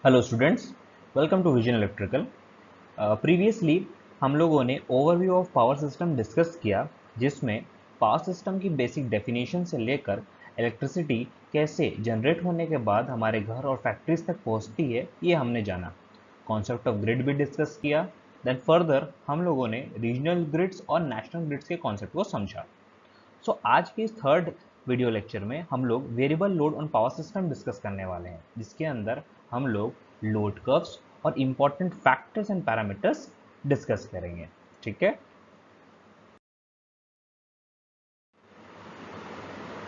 Hello students, welcome to Vision Electrical. Previously हम लोगों ने overview of power system discuss किया, जिसमें पावर सिस्टम की बेसिक डेफिनेशन से लेकर इलेक्ट्रिसिटी कैसे जनरेट होने के बाद हमारे घर और फैक्ट्रीज तक पहुंचती है, ये हमने जाना। कॉन्सेप्ट ऑफ ग्रिड भी डिस्कस किया। देन फर्दर हम लोगों ने रीजनल ग्रिड्स और नेशनल ग्रिड्स के कॉन्सेप्ट को समझा। आज के इस थर्ड वीडियो लेक्चर में हम लोग variable load on power system discuss करने वाले हैं, जिसके अंदर हम लोग लोड कर्व्स और important factors and parameters discuss करेंगे। ठीक है।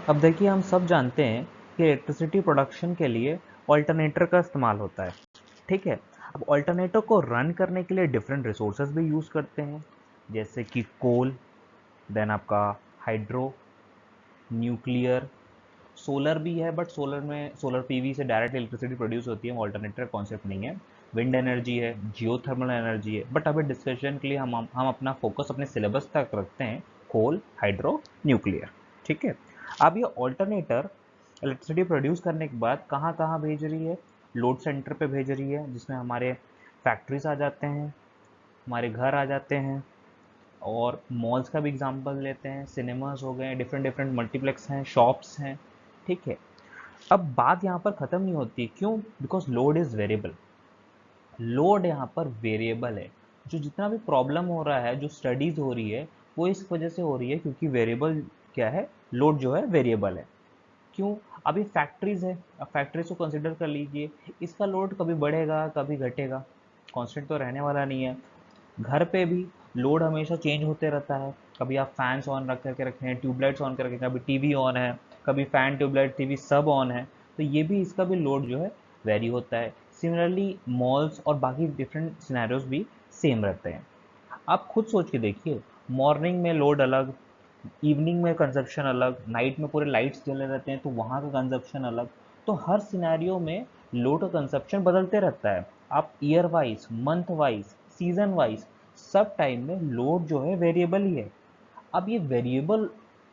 अब देखिए, हम सब जानते हैं कि इलेक्ट्रिसिटी प्रोडक्शन के लिए ऑल्टरनेटर का इस्तेमाल होता है। ठीक है। अब ऑल्टरनेटर को रन करने के लिए डिफरेंट रिसोर्सेज भी यूज़ करते हैं, जैसे कि कोल, देन आपका हाइड्रो, न्यूक्लियर, सोलर भी है, बट सोलर में सोलर पीवी से डायरेक्ट इलेक्ट्रिसिटी प्रोड्यूस होती है, ऑल्टरनेटर कॉन्सेप्ट नहीं है। विंड एनर्जी है, जियोथर्मल एनर्जी है, बट अभी डिस्कशन के लिए हम अपना फोकस अपने सिलेबस तक रखते हैं, कोल, हाइड्रो, न्यूक्लियर। ठीक है। अब ये ऑल्टरनेटर इलेक्ट्रिसिटी प्रोड्यूस करने के बाद कहाँ कहाँ भेज रही है? लोड सेंटर पे भेज रही है, जिसमें हमारे फैक्ट्रीज आ जाते हैं, हमारे घर आ जाते हैं, और मॉल्स का भी एग्जांपल लेते हैं, सिनेमास हो गए, डिफरेंट डिफरेंट मल्टीप्लेक्स हैं, शॉप्स हैं। ठीक है। अब बात यहाँ पर ख़त्म नहीं होती, क्यों? Because load is variable. Load यहाँ पर वेरिएबल है। जो जितना भी प्रॉब्लम हो रहा है, जो स्टडीज़ हो रही है, वो इस वजह से हो रही है क्योंकि वेरिएबल क्या है, लोड जो है वेरिएबल है। क्यों? अभी फैक्ट्रीज है, अब फैक्ट्रीज को कंसिडर कर लीजिए, इसका लोड कभी बढ़ेगा कभी घटेगा, कांस्टेंट तो रहने वाला नहीं है। घर पे भी लोड हमेशा चेंज होते रहता है। कभी आप फैंस ऑन रख करके रखे हैं, ट्यूबलाइट्स ऑन करके, कभी टीवी ऑन है, कभी फैन, ट्यूबलाइट, टीवी सब ऑन है, तो ये भी इसका भी लोड जो है वेरी होता है। सिमिलरली मॉल्स और बाकी डिफरेंट सिनेरियोज भी सेम रहते हैं। आप खुद सोच के देखिए, मॉर्निंग में लोड अलग, इवनिंग में कंजप्शन अलग, नाइट में पूरे लाइट्स जले रहते हैं तो वहाँ का कंजप्शन अलग। तो हर सिनेरियो में लोड का कंजप्शन बदलते रहता है। आप year wise, month wise, season wise, सब टाइम में लोड जो है वेरिएबल ही है। अब ये वेरिएबल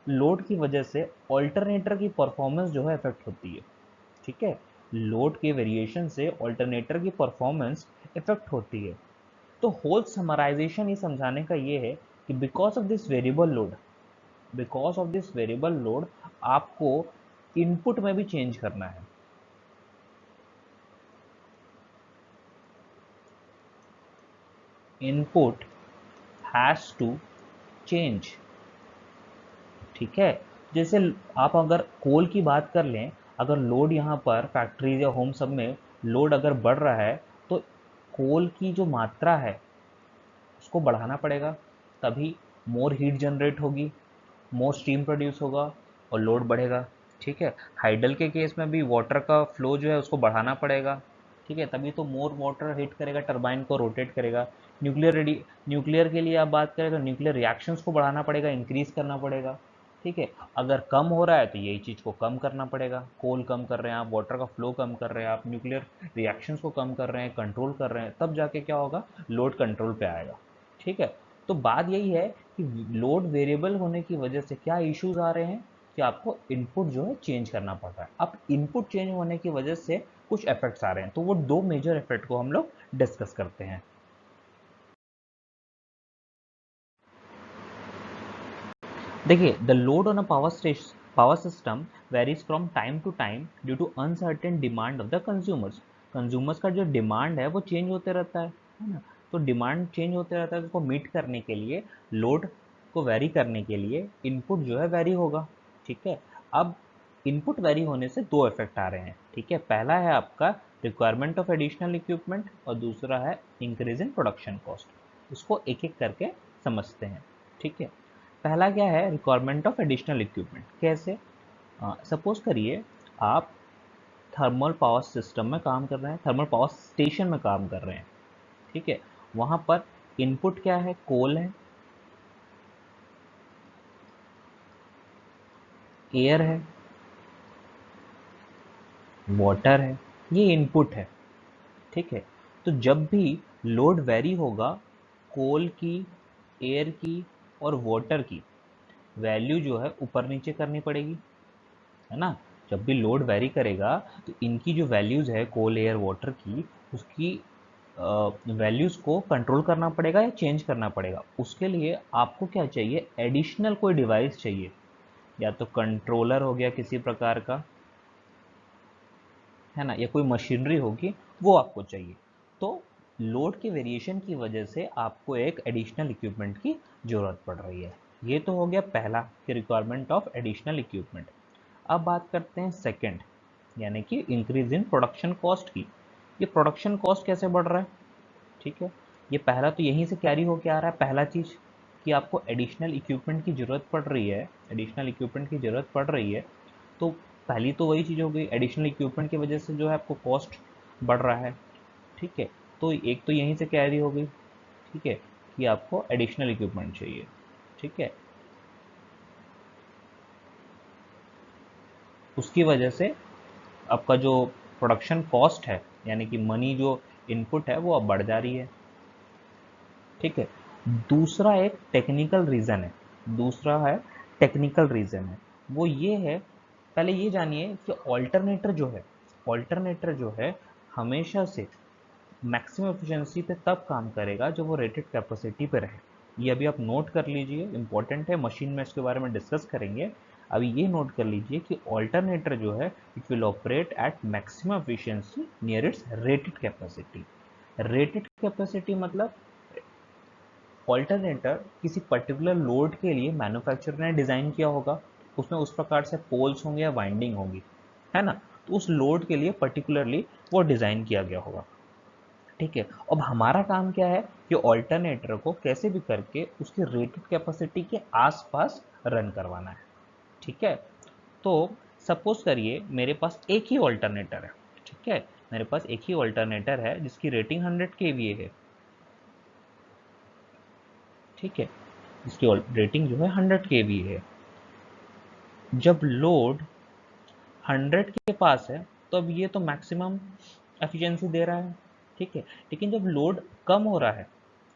लोड की वजह से ऑल्टरनेटर की परफॉर्मेंस जो है इफेक्ट होती है। ठीक है। लोड के वेरिएशन से ऑल्टरनेटर की परफॉर्मेंस इफेक्ट होती है। तो होल समराइजेशन ये समझाने का ये है कि because of this variable load आपको इनपुट में भी चेंज करना है। Input has to change. ठीक है। जैसे आप अगर कोल की बात कर लें, अगर लोड यहाँ पर फैक्ट्रीज या होम सब में लोड अगर बढ़ रहा है, तो कोल की जो मात्रा है उसको बढ़ाना पड़ेगा, तभी मोर हीट जनरेट होगी, मोर स्टीम प्रोड्यूस होगा और लोड बढ़ेगा। ठीक है। हाइडल के केस में भी वाटर का फ्लो जो है उसको बढ़ाना पड़ेगा। ठीक है, तभी तो मोर वाटर हीट करेगा, टरबाइन को रोटेट करेगा। न्यूक्लियर के लिए आप बात करें तो न्यूक्लियर रिएक्शंस को बढ़ाना पड़ेगा, इंक्रीज करना पड़ेगा। ठीक है। अगर कम हो रहा है तो यही चीज़ को कम करना पड़ेगा, कोल कम कर रहे हैं आप, वाटर का फ्लो कम कर रहे हैं आप, न्यूक्लियर रिएक्शंस को कम कर रहे हैं, कंट्रोल कर रहे हैं, तब जाके क्या होगा, लोड कंट्रोल पे आएगा। ठीक है। तो बात यही है कि लोड वेरिएबल होने की वजह से क्या इश्यूज आ रहे हैं, कि आपको इनपुट जो है चेंज करना पड़ रहा है। अब इनपुट चेंज होने की वजह से कुछ इफेक्ट्स आ रहे हैं, तो वो दो मेजर इफेक्ट को हम लोग डिस्कस करते हैं। देखिए, the load on a power system varies from time to time due to uncertain demand of the consumers. Consumers का जो डिमांड है वो चेंज होते रहता है ना। तो डिमांड चेंज होते रहता है, तो उसको मीट करने के लिए, लोड को वेरी करने के लिए इनपुट जो है वेरी होगा। ठीक है। अब इनपुट वेरी होने से दो इफेक्ट आ रहे हैं। ठीक है। पहला है आपका रिक्वायरमेंट ऑफ एडिशनल इक्विपमेंट, और दूसरा है इंक्रीज इन प्रोडक्शन कॉस्ट। इसको एक एक करके समझते हैं। ठीक है। पहला क्या है, रिक्वायरमेंट ऑफ एडिशनल इक्विपमेंट। कैसे? सपोज करिए आप थर्मल पावर सिस्टम में काम कर रहे हैं, थर्मल पावर स्टेशन में काम कर रहे हैं। ठीक है। वहां पर इनपुट क्या है, कोल है, एयर है, वाटर है, ये इनपुट है। ठीक है। तो जब भी लोड वेरी होगा, कोल की, एयर की और वाटर की वैल्यू जो है ऊपर नीचे करनी पड़ेगी, है ना। जब भी लोड वेरी करेगा तो इनकी जो वैल्यूज़ है कोल एयर वाटर की, उसकी वैल्यूज़ को कंट्रोल करना पड़ेगा या चेंज करना पड़ेगा। उसके लिए आपको क्या चाहिए, एडिशनल कोई डिवाइस चाहिए, या तो कंट्रोलर हो गया किसी प्रकार का, है ना, या कोई मशीनरी होगी, वो आपको चाहिए। तो लोड के वेरिएशन की वजह से आपको एक एडिशनल इक्विपमेंट की ज़रूरत पड़ रही है। ये तो हो गया पहला कि रिक्वायरमेंट ऑफ एडिशनल इक्विपमेंट। अब बात करते हैं सेकंड, यानी कि इंक्रीज इन प्रोडक्शन कॉस्ट की। ये प्रोडक्शन कॉस्ट कैसे बढ़ रहा है, ठीक है। ये पहला तो यहीं से कैरी होके आ रहा है, पहला चीज़ कि आपको एडिशनल इक्विपमेंट की ज़रूरत पड़ रही है, एडिशनल इक्विपमेंट की ज़रूरत पड़ रही है। तो पहली तो वही चीज़ हो गई, एडिशनल इक्विपमेंट की वजह से जो है आपको कॉस्ट बढ़ रहा है, ठीक है। तो एक तो यहीं से कैरी हो गई, ठीक है, कि आपको एडिशनल इक्विपमेंट चाहिए, ठीक है। उसकी वजह से आपका जो प्रोडक्शन कॉस्ट है, यानी कि मनी जो इनपुट है वो अब बढ़ जा रही है, ठीक है। दूसरा एक टेक्निकल रीज़न है, दूसरा है टेक्निकल रीज़न है, वो ये है, पहले ये जानिए कि ऑल्टरनेटर जो है हमेशा से मैक्सिमम एफिशिएंसी पे तब काम करेगा जब वो रेटेड कैपेसिटी पे रहे। ये अभी आप नोट कर लीजिए, इंपॉर्टेंट है, मशीन में इसके बारे में डिस्कस करेंगे। अभी ये नोट कर लीजिए कि ऑल्टरनेटर जो है it will operate at maximum efficiency near it's rated capacity. Rated capacity मतलब ऑल्टरनेटर किसी पर्टिकुलर लोड के लिए मैन्युफैक्चरर ने डिज़ाइन किया होगा, उसमें उस प्रकार से पोल्स होंगे या वाइंडिंग होगी, है ना, तो उस लोड के लिए पर्टिकुलरली वो डिज़ाइन किया गया होगा, ठीक है। अब हमारा काम क्या है कि ऑल्टरनेटर को कैसे भी करके उसकी रेटेड कैपेसिटी के आसपास रन करवाना है, ठीक है। तो सपोज करिए मेरे पास एक ही ऑल्टरनेटर है, ठीक है, मेरे पास एक ही ऑल्टरनेटर है जिसकी रेटिंग 100 केवीए है, ठीक है, इसकी रेटिंग जो है 100 केवीए है। जब लोड 100 के पास है तो अब ये तो मैक्सिमम एफिशिएंसी दे रहा है, ठीक है। लेकिन जब लोड कम हो रहा है,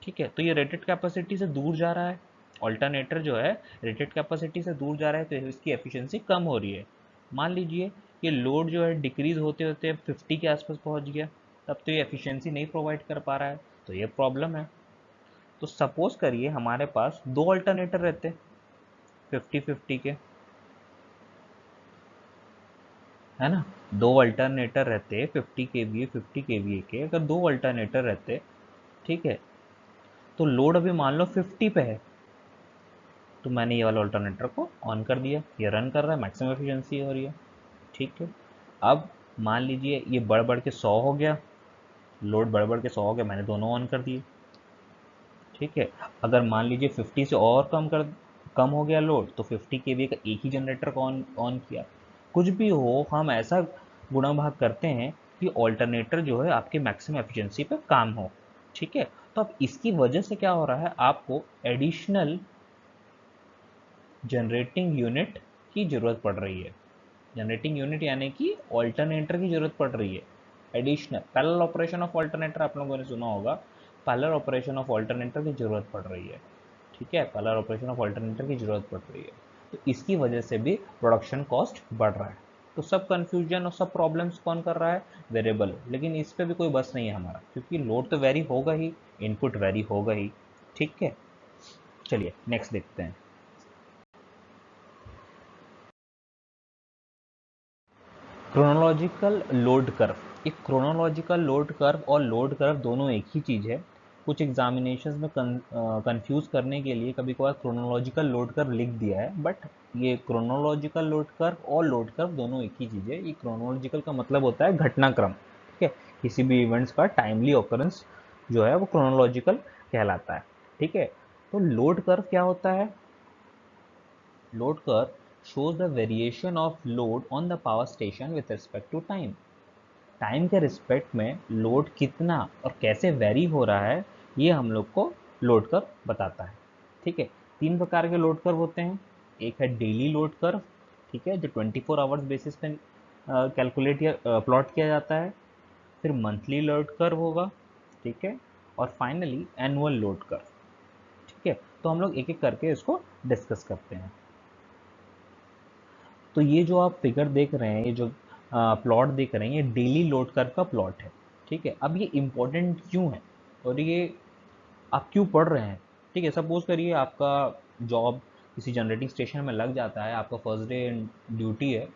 ठीक है, तो ये रेटेड कैपेसिटी से दूर जा रहा है, ऑल्टरनेटर जो है रेटेड कैपेसिटी से दूर जा रहा है, तो इसकी एफिशिएंसी कम हो रही है। मान लीजिए ये लोड जो है डिक्रीज होते होते 50 के आसपास पहुंच गया, तब तो ये एफिशिएंसी नहीं प्रोवाइड कर पा रहा है, तो ये प्रॉब्लम है। तो सपोज करिए हमारे पास दो अल्टरनेटर रहते 50-50 के, है ना, दो अल्टरनेटर रहते 50 केवीए के, अगर दो अल्टरनेटर रहते, ठीक है, तो लोड अभी मान लो 50 पे है, तो मैंने ये वाला अल्टरनेटर को ऑन कर दिया, ये रन कर रहा है, मैक्सिमम एफिशिएंसी हो रही है, ठीक है। अब मान लीजिए ये बढ़ बढ़ के 100 हो गया, लोड बढ़ बढ़ के 100 हो गया, मैंने दोनों ऑन कर दिए, ठीक है। अगर मान लीजिए 50 से और कम हो गया लोड, तो 50 केवीए का एक ही जनरेटर को ऑन ऑन किया। कुछ भी हो, हम ऐसा गुणा भाग करते हैं कि ऑल्टरनेटर जो है आपके मैक्सिमम एफिशिएंसी पे काम हो, ठीक है। तो अब इसकी वजह से क्या हो रहा है, आपको एडिशनल जनरेटिंग यूनिट की ज़रूरत पड़ रही है। जनरेटिंग यूनिट यानी कि ऑल्टरनेटर की ज़रूरत पड़ रही है, additional parallel operation of alternator आप लोगों ने सुना होगा, पैरेलल ऑपरेशन ऑफ ऑल्टरनेटर की ज़रूरत पड़ रही है, ठीक है, पैरेलल ऑपरेशन ऑफ ऑल्टरनेटर की ज़रूरत पड़ रही है। तो इसकी वजह से भी प्रोडक्शन कॉस्ट बढ़ रहा है। तो सब कन्फ्यूजन और सब प्रॉब्लम्स कौन कर रहा है, वेरिएबल। लेकिन इस पर भी कोई बस नहीं है हमारा, क्योंकि लोड तो वेरी होगा ही, इनपुट वेरी होगा ही, ठीक है। चलिए नेक्स्ट देखते हैं। Chronological load curve. एक क्रोनोलॉजिकल लोड कर्व और लोड कर्व दोनों एक ही चीज़ है। कुछ एग्जामिनेशंस में कंफ्यूज करने के लिए कभी कभार क्रोनोलॉजिकल लोड कर्व लिख दिया है, बट ये क्रोनोलॉजिकल लोड कर्व और लोड कर्व दोनों एक ही चीज़ है। ये क्रोनोलॉजिकल का मतलब होता है घटनाक्रम, ठीक है, किसी भी इवेंट्स का टाइमली ऑकरेंस जो है वो क्रोनोलॉजिकल कहलाता है, ठीक है। तो लोड कर्व क्या होता है, load curve shows the variation of load on the power station with respect to time। Time के रिस्पेक्ट में लोड कितना और कैसे वेरी हो रहा है, ये हम लोग को लोड कर्व बताता है, ठीक है। तीन प्रकार के लोड कर्व होते हैं। एक है डेली लोड कर्व, ठीक है, जो 24 आवर्स बेसिस पे कैलकुलेट या प्लॉट किया जाता है। फिर मंथली लोड कर्व होगा, ठीक है, और फाइनली एनुअल लोड कर्व, ठीक है। तो हम लोग एक एक करके इसको डिस्कस करते हैं। तो ये जो आप फिगर देख रहे हैं, ये जो प्लॉट देख रहे हैं, ये डेली लोड कर्व का प्लॉट है। ठीक है, अब ये इम्पोर्टेंट क्यों है और ये आप क्यों पढ़ रहे हैं? ठीक है, सपोज करिए आपका जॉब किसी जनरेटिंग स्टेशन में लग जाता है, आपका फर्स्ट डे ड्यूटी है।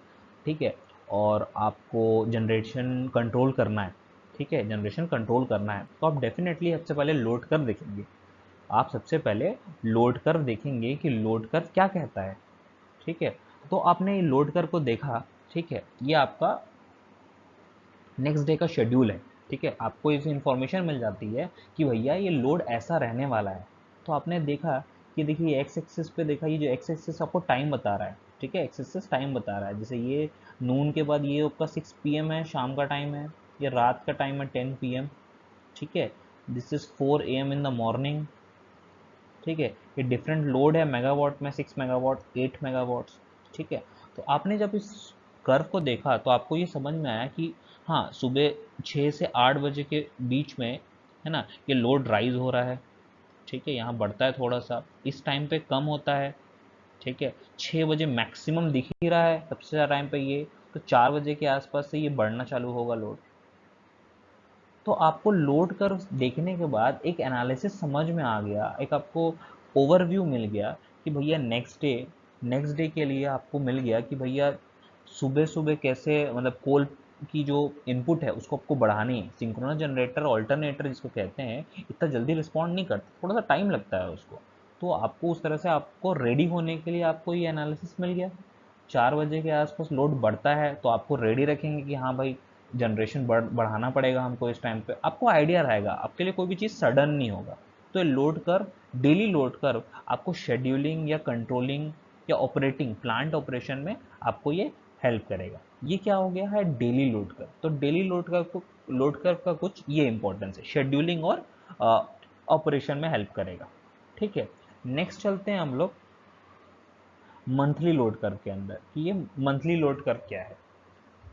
ठीक है, और आपको जनरेशन कंट्रोल करना है। ठीक है, जनरेशन कंट्रोल करना है, तो आप डेफिनेटली सबसे पहले लोड कर्व देखेंगे। आप सबसे पहले लोड कर्व देखेंगे कि लोड कर्व क्या कहता है। ठीक है, तो आपने ये लोड कर्व को देखा। ठीक है, ये आपका नेक्स्ट डे का शेड्यूल है। ठीक है, आपको इस इन्फॉर्मेशन मिल जाती है कि भैया ये लोड ऐसा रहने वाला है। तो आपने देखा कि देखिए एक्स एक्सिस पे देखा, ये जो एक्स एक्सिस आपको टाइम बता रहा है। ठीक है, एक्स एक्सिस टाइम बता रहा है, जैसे ये नून के बाद ये आपका 6 PM है, शाम का टाइम है। ये रात का टाइम है 10 PM। ठीक है, this is 4 AM in the morning. ठीक है, ये डिफरेंट लोड है मेगावाट में, 6 मेगावाट, 8 मेगावाट्स। ठीक है, तो आपने जब इस कर्व को देखा तो आपको ये समझ में आया कि हाँ, सुबह 6 से 8 बजे के बीच में, है ना, ये लोड राइज हो रहा है। ठीक है, यहाँ बढ़ता है थोड़ा सा, इस टाइम पे कम होता है। ठीक है, 6 बजे मैक्सिमम दिख ही रहा है सबसे ज़्यादा टाइम पे ये। तो 4 बजे के आसपास से ये बढ़ना चालू होगा लोड। तो आपको लोड कर्व देखने के बाद एक एनालिसिस समझ में आ गया, एक आपको ओवरव्यू मिल गया कि भैया नेक्स्ट डे के लिए आपको मिल गया कि भैया सुबह सुबह कैसे, मतलब कोल की जो इनपुट है उसको आपको बढ़ानी है। सिंक्रोनस जनरेटर ऑल्टरनेटर जिसको कहते हैं, इतना जल्दी रिस्पॉन्ड नहीं करता, थोड़ा सा टाइम लगता है उसको। तो आपको उस तरह से आपको रेडी होने के लिए आपको ये एनालिसिस मिल गया। 4 बजे के आसपास लोड बढ़ता है तो आपको रेडी रखेंगे कि हाँ भाई, जनरेशन बढ़ाना पड़ेगा हमको इस टाइम पे। आपको आइडिया रहेगा, आपके लिए कोई भी चीज़ सडन नहीं होगा। तो ये load curve, daily load curve, आपको शेड्यूलिंग या कंट्रोलिंग या ऑपरेटिंग, प्लांट ऑपरेशन में आपको ये हेल्प करेगा। ये क्या हो गया है, डेली लोड कर्व। तो डेली लोड कर्व का कुछ ये इंपॉर्टेंस है, शेड्यूलिंग और ऑपरेशन में हेल्प करेगा। ठीक है, नेक्स्ट चलते हैं हम लोग मंथली लोड कर्व के अंदर कि ये मंथली लोड कर्व क्या है।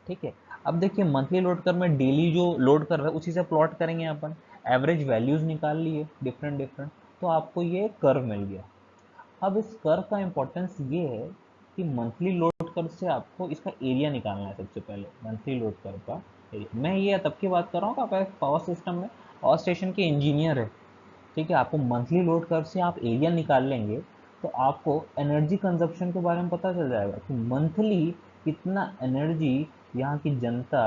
ठीक है, अब देखिए मंथली लोड कर्व में डेली जो लोड कर्व है उसी से प्लॉट करेंगे अपन। एवरेज वैल्यूज निकाल लिए डिफरेंट डिफरेंट, तो आपको ये कर्व मिल गया। अब इस कर्व का इंपॉर्टेंस ये है कि मंथली लोड कर्व से आपको इसका एरिया निकालना है सबसे पहले। मंथली लोड कर्व का एरिया, मैं ये तब की बात कर रहा हूँ कि आप एक पावर सिस्टम में पावर स्टेशन के इंजीनियर है। ठीक है, आपको मंथली लोड कर्व से आप एरिया निकाल लेंगे तो आपको एनर्जी कंजप्शन के बारे में पता चल जाएगा कि मंथली कितना एनर्जी यहाँ की जनता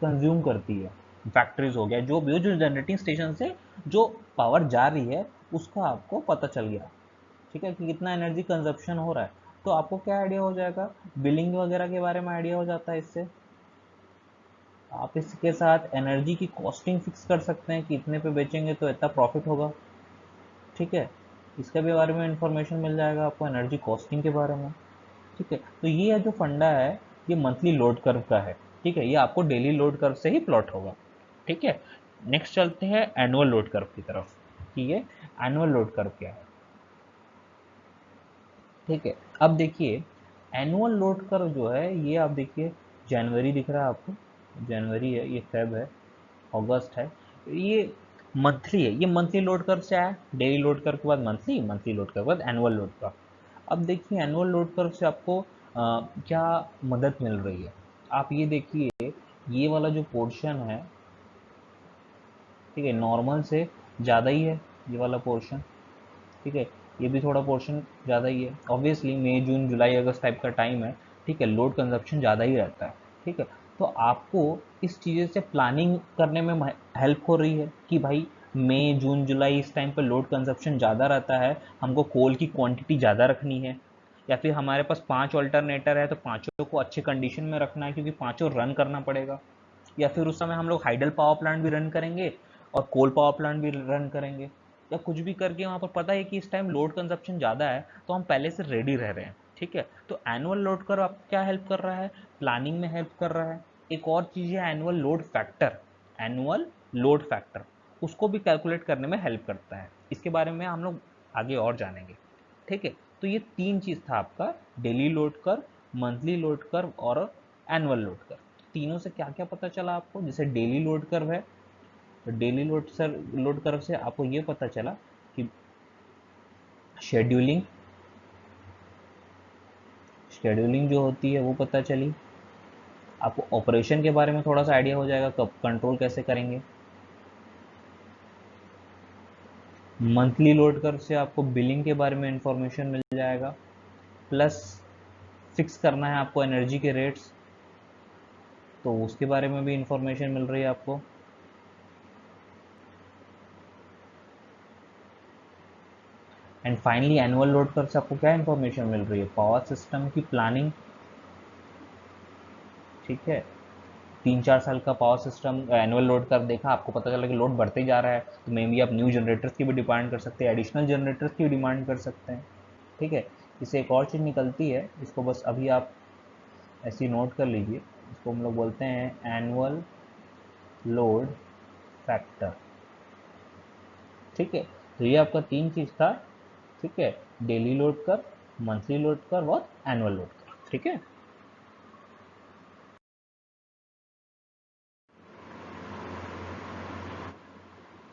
कंज्यूम करती है। फैक्ट्रीज हो गया, जो भी हो, जो जनरेटिंग स्टेशन से जो पावर जा रही है उसका आपको पता चल गया। ठीक है, कि कितना एनर्जी कंजप्शन हो रहा है। तो आपको क्या आइडिया हो जाएगा, बिलिंग वगैरह के बारे में आइडिया हो जाता है इससे। आप इसके साथ एनर्जी की कॉस्टिंग फिक्स कर सकते हैं कि इतने पे बेचेंगे तो इतना प्रॉफिट होगा। ठीक है, इसके भी बारे में इंफॉर्मेशन मिल जाएगा आपको, एनर्जी कॉस्टिंग के बारे में। ठीक है, तो ये जो फंडा है ये मंथली लोड कर्व का है। ठीक है, ये आपको डेली लोड कर्व से ही प्लॉट होगा। ठीक है, नेक्स्ट चलते हैं एनुअल लोड कर्व की तरफ कि ये एनुअल लोड कर्व क्या है। ठीक है, अब देखिए एनुअल लोड कर्व जो है ये आप देखिए, जनवरी दिख रहा है आपको, जनवरी है, ये फेब है, अगस्त है, ये मंथली है। ये मंथली लोड कर्व से आया, डेली लोड कर्व के बाद मंथली, मंथली लोड कर्व के बाद एनुअल लोड कर्व। अब देखिए एनुअल लोड कर्व से आपको क्या मदद मिल रही है। आप ये देखिए, ये वाला जो पोर्शन है, ठीक है, नॉर्मल से ज़्यादा ही है ये वाला पोर्शन। ठीक है, ये भी थोड़ा पोर्शन ज़्यादा ही है, ऑब्वियसली मई जून जुलाई अगस्त टाइप का टाइम है। ठीक है, लोड कंजप्शन ज़्यादा ही रहता है। ठीक है, तो आपको इस चीज़ें से प्लानिंग करने में हेल्प हो रही है कि भाई मई जून जुलाई इस टाइम पर लोड कंजप्शन ज़्यादा रहता है, हमको कोल की क्वांटिटी ज़्यादा रखनी है। या फिर हमारे पास 5 अल्टरनेटर है तो पाँचों को अच्छे कंडीशन में रखना है क्योंकि पाँचों रन करना पड़ेगा। या फिर उस समय हम लोग हाइडल पावर प्लांट भी रन करेंगे और कोल पावर प्लांट भी रन करेंगे, या कुछ भी करके वहाँ पर पता है कि इस टाइम लोड कंजप्शन ज़्यादा है तो हम पहले से रेडी रह रहे हैं। ठीक है, तो एनुअल लोड कर्व आपको क्या हेल्प कर रहा है, प्लानिंग में हेल्प कर रहा है। एक और चीज़ है annual load factor. Annual load factor उसको भी कैलकुलेट करने में हेल्प करता है, इसके बारे में हम लोग आगे और जानेंगे। ठीक है, तो ये तीन चीज़ था आपका, daily load curve, monthly load curve और एनुअल लोड कर्व। तीनों से क्या क्या पता चला आपको, जैसे डेली लोड कर्व है तो डेली लोड कर्व से आपको ये पता चला कि शेड्यूलिंग शेड्यूलिंग जो होती है वो पता चली, आपको ऑपरेशन के बारे में थोड़ा सा आइडिया हो जाएगा, कब कंट्रोल कैसे करेंगे। मंथली लोड कर्व से आपको बिलिंग के बारे में इंफॉर्मेशन मिल जाएगा, प्लस फिक्स करना है आपको एनर्जी के रेट्स, तो उसके बारे में भी इंफॉर्मेशन मिल रही है आपको। And finally annual load curve से आपको क्या इंफॉर्मेशन मिल रही है, पावर सिस्टम की प्लानिंग। ठीक है, 3-4 साल का power system annual load curve देखा, आपको पता चला कि लोड बढ़ते जा रहा है, तो मे बी आप न्यू जनरेटर्स की भी डिमांड कर सकते हैं, एडिशनल जनरेटर्स की भी डिमांड कर सकते हैं। ठीक है, इससे एक और चीज़ निकलती है, इसको बस अभी आप ऐसी नोट कर लीजिए, इसको हम लोग बोलते हैं एनुअल लोड फैक्टर। ठीक है, तो ये आपका 3 चीज़ था। ठीक है, daily load curve, monthly load curve और एनुअल लोड कर्व। ठीक है,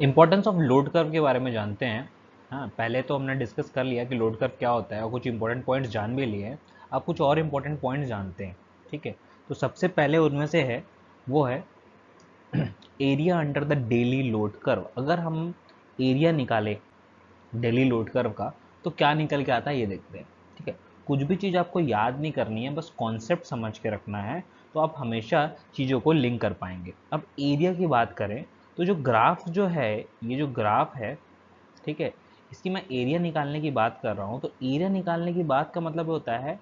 इंपॉर्टेंस ऑफ लोड कर्व के बारे में जानते हैं। हाँ, पहले तो हमने डिस्कस कर लिया कि लोड कर्व क्या होता है और कुछ इंपॉर्टेंट पॉइंट्स जान भी लिए हैं। आप कुछ और इंपॉर्टेंट पॉइंट्स जानते हैं। ठीक है, तो सबसे पहले उनमें से है, वो है area under the daily load curve. अगर हम एरिया निकालें डेली लोड कर्व का, तो क्या निकल के आता है ये देखते हैं। ठीक है, कुछ भी चीज़ आपको याद नहीं करनी है, बस कॉन्सेप्ट समझ के रखना है, तो आप हमेशा चीज़ों को लिंक कर पाएंगे। अब एरिया की बात करें, तो जो ग्राफ जो है, ये जो ग्राफ है, ठीक है, इसकी मैं एरिया निकालने की बात कर रहा हूँ, तो एरिया निकालने की बात का मतलब होता है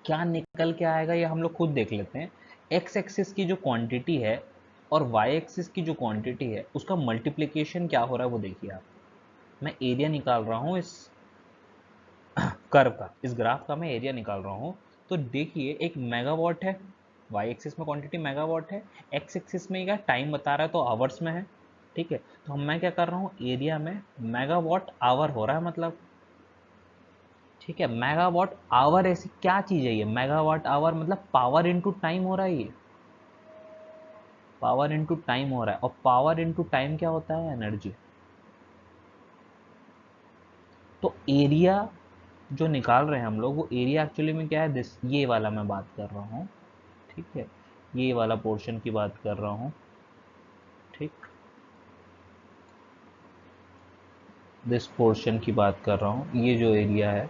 क्या निकल के आएगा, ये हम लोग खुद देख लेते हैं। एक्स एक्सिस की जो क्वांटिटी है और वाई एक्सिस की जो क्वांटिटी है, उसका मल्टीप्लिकेशन क्या हो रहा है वो देखिए आप। मैं एरिया निकाल रहा हूँ इस कर्व का, इस ग्राफ का मैं एरिया निकाल रहा हूँ। तो देखिए, एक मेगावाट है, वाई एक्सिस में क्वांटिटी मेगावाट है, एक्स एक्सिस में क्या टाइम बता रहा है, तो आवर्स में है। ठीक है, तो हम मैं क्या कर रहा हूँ, एरिया में मेगावाट आवर हो रहा है मतलब। ठीक है, मेगावाट आवर ऐसी क्या चीज़ है ये, मेगावाट आवर मतलब पावर इनटू टाइम हो रहा है ये, पावर इनटू टाइम हो रहा है। और पावर इनटू टाइम क्या होता है, एनर्जी। तो एरिया जो निकाल रहे हैं हम लोग, वो एरिया एक्चुअली में क्या है, दिस ये वाला मैं बात कर रहा हूँ। ठीक है, ये वाला पोर्शन की बात कर रहा हूँ। ठीक, दिस पोर्शन की बात कर रहा हूँ, ये जो एरिया है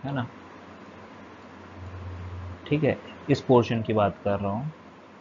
ना। ठीक है, इस पोर्शन की बात कर रहा हूँ।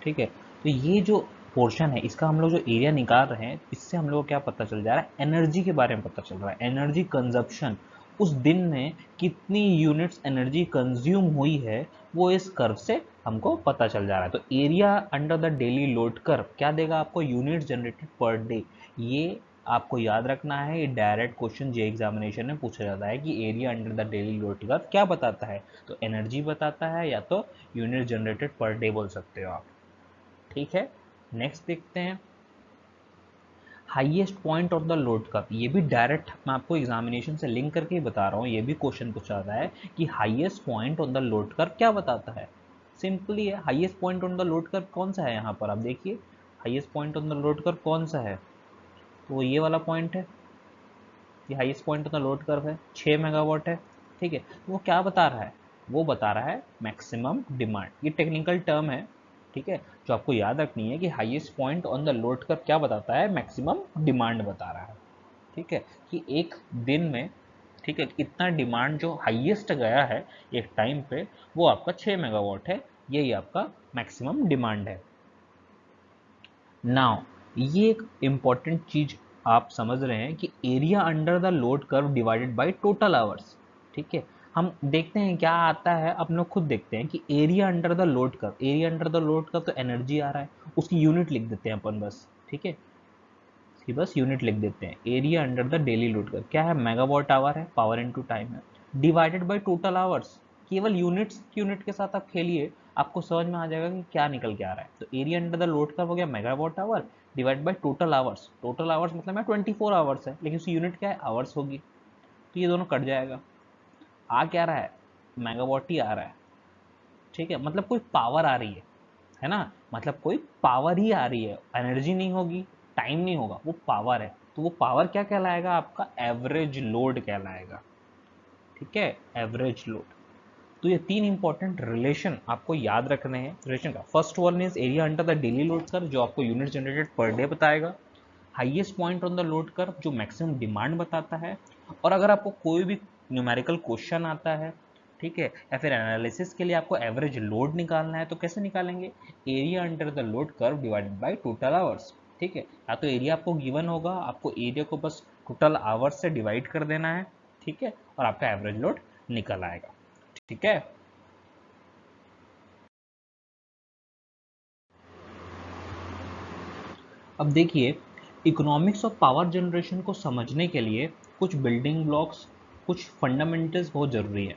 ठीक है, तो ये जो पोर्शन है, इसका हम लोग जो एरिया निकाल रहे हैं, इससे हम लोग को क्या पता चल जा रहा है, एनर्जी के बारे में पता चल रहा है। एनर्जी कंजप्शन, उस दिन में कितनी यूनिट्स एनर्जी कंज्यूम हुई है, वो इस कर्व से हमको पता चल जा रहा है। तो area under the daily load curve क्या देगा आपको, यूनिट जनरेटेड पर डे। ये आपको याद रखना है, ये डायरेक्ट क्वेश्चन जे एग्जामिनेशन में पूछा जाता है कि area under the daily load curve क्या बताता है, तो एनर्जी बताता है या तो यूनिट जनरेटेड पर डे बोल सकते हो आप। ठीक है, नेक्स्ट देखते हैं highest point of the load curve. ये भी डायरेक्ट मैं आपको एग्जामिनेशन से लिंक करके ही बता रहा हूँ, ये भी क्वेश्चन पूछा जाता है कि highest point on the load curve क्या बताता है। सिंपली है, highest point on the load curve कौन सा है, यहाँ पर आप देखिए highest point on the load curve कौन सा है, तो वो ये वाला पॉइंट है, ये highest point on the load curve है, 6 मेगावाट है। ठीक है, तो वो क्या बता रहा है, वो बता रहा है मैक्सिमम डिमांड। ये टेक्निकल टर्म है, ठीक है, जो आपको याद रखनी है कि highest point on the load curve क्या बताता है, मैक्सिमम डिमांड बता रहा है। ठीक है, कि एक दिन में, ठीक है, इतना डिमांड जो हाईएस्ट गया है एक टाइम पे, वो आपका 6 मेगावाट है, यही आपका मैक्सिमम डिमांड है। नाउ ये एक इम्पॉर्टेंट चीज आप समझ रहे हैं कि area under the load curve divided by total hours. ठीक है, हम देखते हैं क्या आता है, अपन लोग खुद देखते हैं कि area under the load curve, area under the load curve तो एनर्जी आ रहा है, उसकी यूनिट लिख देते हैं अपन बस। ठीक है, इसकी बस यूनिट लिख देते हैं, area under the daily load curve क्या है, मेगावाट आवर है, पावर इनटू टाइम है, डिवाइडेड बाय टोटल आवर्स। केवल यूनिट्स, यूनिट के साथ आप खेलिए, आपको समझ में आ जाएगा कि क्या निकल के आ रहा है। तो area under the load curve हो गया megawatt hour, divide by total hours. Total hours मतलब में 24 आवर्स है, लेकिन उसकी यूनिट क्या है, आवर्स होगी, तो ये दोनों कट जाएगा। आ क्या रहा है, मेगावाट ही आ रहा है। ठीक है, मतलब कोई पावर आ रही है ना, मतलब कोई पावर ही आ रही है, एनर्जी नहीं होगी, टाइम नहीं होगा, वो पावर है। तो वो पावर क्या कहलाएगा, आपका एवरेज लोड कहलाएगा। ठीक है, एवरेज लोड। तो ये तीन इंपॉर्टेंट रिलेशन आपको याद रखने हैं रिलेशन का। First one is area under the daily load curve, जो आपको यूनिट जनरेटेड पर डे बताएगा। Highest point on the load curve, जो मैक्सिमम डिमांड बताता है। और अगर आपको कोई भी न्यूमेरिकल क्वेश्चन आता है, ठीक है, या फिर एनालिसिस के लिए आपको एवरेज लोड निकालना है, तो कैसे निकालेंगे? Area under the load curve divided by total hours. ठीक है, या तो एरिया आपको गिवन होगा, आपको एरिया को बस टोटल आवर्स से डिवाइड कर देना है, ठीक है, और आपका एवरेज लोड निकल आएगा। ठीक है, अब देखिए, इकोनॉमिक्स ऑफ पावर जनरेशन को समझने के लिए कुछ बिल्डिंग ब्लॉक्स, कुछ फंडामेंटल्स बहुत ज़रूरी है।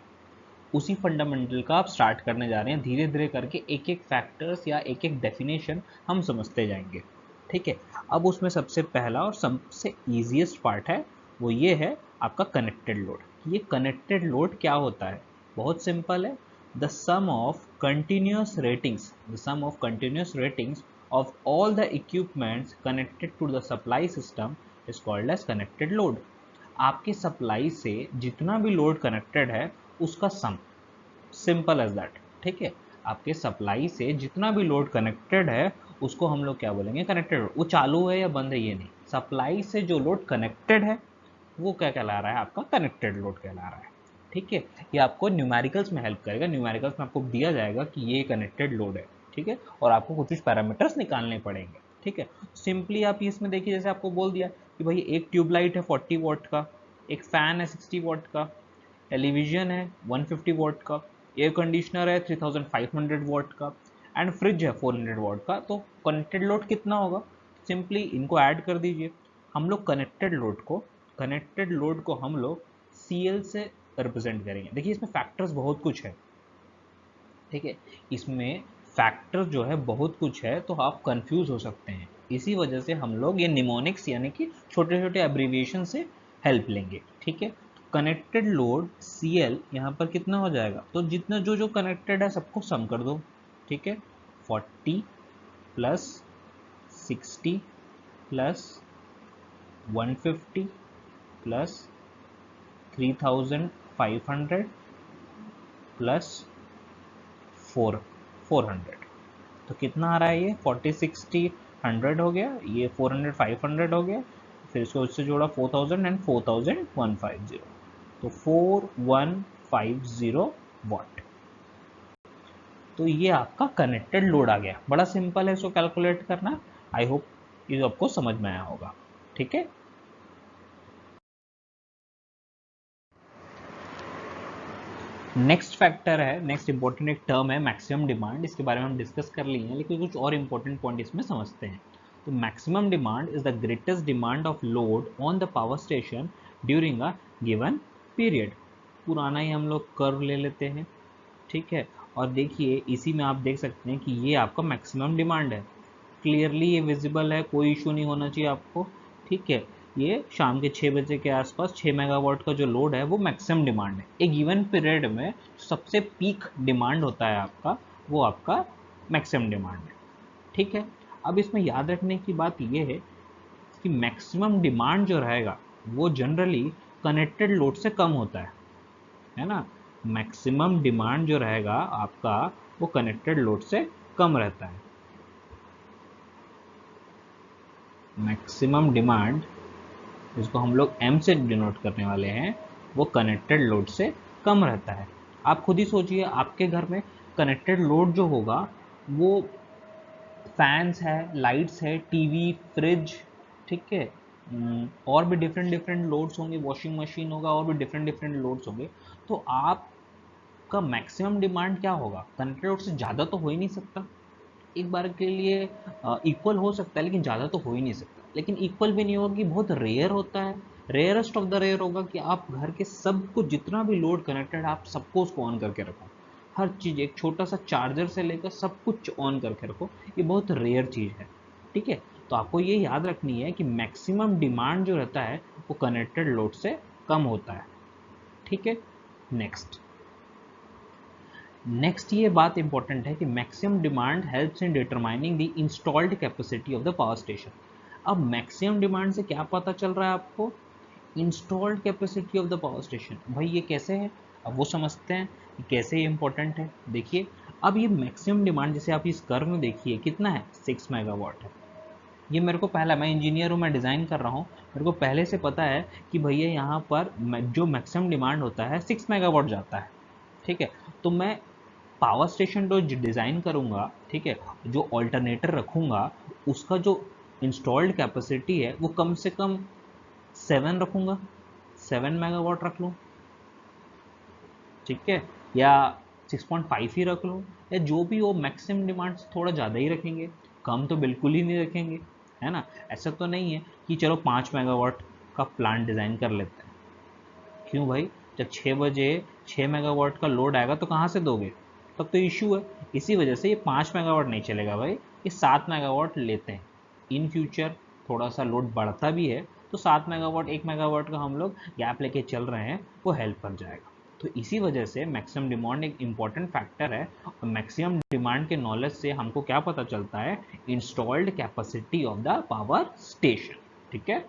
उसी फंडामेंटल का आप स्टार्ट करने जा रहे हैं, धीरे धीरे करके एक एक फैक्टर्स या एक एक डेफिनेशन हम समझते जाएंगे। ठीक है, अब उसमें सबसे पहला और सबसे ईजीएस्ट पार्ट है, वो ये है आपका कनेक्टेड लोड। ये कनेक्टेड लोड क्या होता है? बहुत सिंपल है, the sum of continuous ratings, the sum of continuous ratings of all the equipments connected to the supply system is called as connected load। आपके सप्लाई से जितना भी लोड कनेक्टेड है उसका सम, सिंपल एज दैट। ठीक है, आपके सप्लाई से जितना भी लोड कनेक्टेड है उसको हम लोग क्या बोलेंगे? Connected load. वो चालू है या बंद है ये नहीं, सप्लाई से जो लोड कनेक्टेड है वो क्या कहला रहा है? आपका कनेक्टेड लोड कहला रहा है। ठीक है, ये आपको न्यूमेरिकल्स में हेल्प करेगा। न्यूमेरिकल्स में आपको दिया जाएगा कि ये कनेक्टेड लोड है, ठीक है, और आपको कुछ पैरामीटर्स निकालने पड़ेंगे। ठीक है, सिंपली आप इसमें देखिए, जैसे आपको बोल दिया कि भाई एक ट्यूबलाइट है 40 वॉट का, एक फैन है 60 वॉट का, टेलीविजन है 150 वॉट का, एयर कंडीशनर है 3500 वॉट का, एंड फ्रिज है 400 वॉट का। तो कनेक्टेड लोड कितना होगा? सिंपली इनको ऐड कर दीजिए। हम लोग कनेक्टेड लोड को हम लोग CL से रिप्रेजेंट करेंगे। देखिए इसमें फैक्टर्स बहुत कुछ है, ठीक है, इसमें फैक्टर्स जो है बहुत कुछ है, तो आप कंफ्यूज हो सकते हैं। इसी वजह से हम लोग ये निमोनिक्स यानी कि छोटे छोटे एब्रीविएशन से हेल्प लेंगे। ठीक है, कनेक्टेड लोड CL यहाँ पर कितना हो जाएगा? तो जितना जो जो कनेक्टेड है सबको सम कर दो। ठीक है, 40 प्लस 60 प्लस 150 प्लस 3500 प्लस 400, तो कितना आ रहा है? ये 40 60 100 हो गया, ये 400 500 हो गया, फिर इसको उससे जोड़ा 4000 एंड 4150, तो 4150 वाट। तो ये आपका कनेक्टेड लोड आ गया। बड़ा सिंपल है इसको कैलकुलेट करना। आई होप ये आपको समझ में आया होगा। ठीक है, नेक्स्ट फैक्टर है, नेक्स्ट इंपॉर्टेंट एक टर्म है मैक्सिमम डिमांड। इसके बारे में हम डिस्कस कर लिए हैं, लेकिन कुछ और इंपॉर्टेंट पॉइंट इसमें समझते हैं। तो maximum demand is the greatest demand of load on the power station during a given period. पुराना ही हम लोग कर्व ले लेते हैं, ठीक है, और देखिए इसी में आप देख सकते हैं कि ये आपका मैक्सिमम डिमांड है। क्लियरली ये विजिबल है, कोई इशू नहीं होना चाहिए आपको। ठीक है, ये शाम के 6 बजे के आसपास 6 मेगावाट का जो लोड है वो मैक्सिमम डिमांड है। एक गिवन पीरियड में सबसे पीक डिमांड होता है आपका, वो आपका मैक्सिमम डिमांड है। ठीक है, अब इसमें याद रखने की बात ये है कि मैक्सिमम डिमांड जो रहेगा वो जनरली कनेक्टेड लोड से कम होता है ना। मैक्सिमम डिमांड जो रहेगा आपका वो कनेक्टेड लोड से कम रहता है। मैक्सिमम डिमांड, जिसको हम लोग M से डिनोट करने वाले हैं, वो कनेक्टेड लोड से कम रहता है। आप खुद ही सोचिए, आपके घर में कनेक्टेड लोड जो होगा वो फैंस है, लाइट्स है, टीवी, फ्रिज, ठीक है, और भी डिफरेंट डिफरेंट लोड्स होंगे, वॉशिंग मशीन होगा, और भी डिफरेंट डिफरेंट लोड्स होंगे। तो आपका मैक्सिमम डिमांड क्या होगा? कनेक्टेड लोड से ज़्यादा तो हो ही नहीं सकता। एक बार के लिए इक्वल हो सकता है, लेकिन ज़्यादा तो हो ही नहीं सकता। लेकिन इक्वल भी नहीं होगी, बहुत रेयर होता है, रेयरेस्ट ऑफ द रेयर होगा कि आप घर के सब कुछ जितना भी लोड कनेक्टेड है आप सबको उसको ऑन करके रखो। हर चीज़, एक छोटा सा चार्जर से लेकर सब कुछ ऑन करके रखो, ये बहुत रेयर चीज़ है। ठीक है, तो आपको ये याद रखनी है कि मैक्सिमम डिमांड जो रहता है वो कनेक्टेड लोड से कम होता है। ठीक है, नेक्स्ट ये बात इंपॉर्टेंट है कि maximum demand helps in determining the installed capacity of the power station. अब मैक्सिमम डिमांड से क्या पता चल रहा है आपको? Installed capacity of the power station. भाई ये कैसे है? अब वो समझते हैं कि कैसे ये इंपॉर्टेंट है। देखिए, अब ये मैक्सिमम डिमांड जैसे आप इस कर्व में देखिए कितना है, 6 मेगावाट है। ये मेरे को पहला, मैं इंजीनियर हूँ, मैं डिज़ाइन कर रहा हूँ, मेरे को पहले से पता है कि भैया यहाँ पर जो मैक्सिमम डिमांड होता है 6 मेगावाट जाता है। ठीक है, तो मैं पावर स्टेशन जो डिज़ाइन करूँगा, ठीक है, जो ऑल्टरनेटर रखूँगा, उसका जो इंस्टॉल्ड कैपेसिटी है वो कम से कम 7 रखूँगा, 7 मेगावाट रख लूँ, ठीक है, या 6.5 ही रख लो, या जो भी हो, मैक्सिमम डिमांड से थोड़ा ज़्यादा ही रखेंगे, कम तो बिल्कुल ही नहीं रखेंगे, है ना। ऐसा तो नहीं है कि चलो 5 मेगावाट का प्लांट डिज़ाइन कर लेते हैं। क्यों भाई, जब 6 बजे 6 मेगावाट का लोड आएगा तो कहाँ से दोगे, तब तो इशू है। इसी वजह से ये 5 मेगावाट नहीं चलेगा भाई, ये 7 मेगावाट लेते हैं। इन फ्यूचर थोड़ा सा लोड बढ़ता भी है तो 7 मेगावाट, 1 मेगावाट का हम लोग गैप लेके चल रहे हैं, वो हेल्प कर जाएगा। तो इसी वजह से मैक्सिमम डिमांड एक इम्पॉर्टेंट फैक्टर है, और मैक्सिमम डिमांड के नॉलेज से हमको क्या पता चलता है, installed capacity of the power station. ठीक है,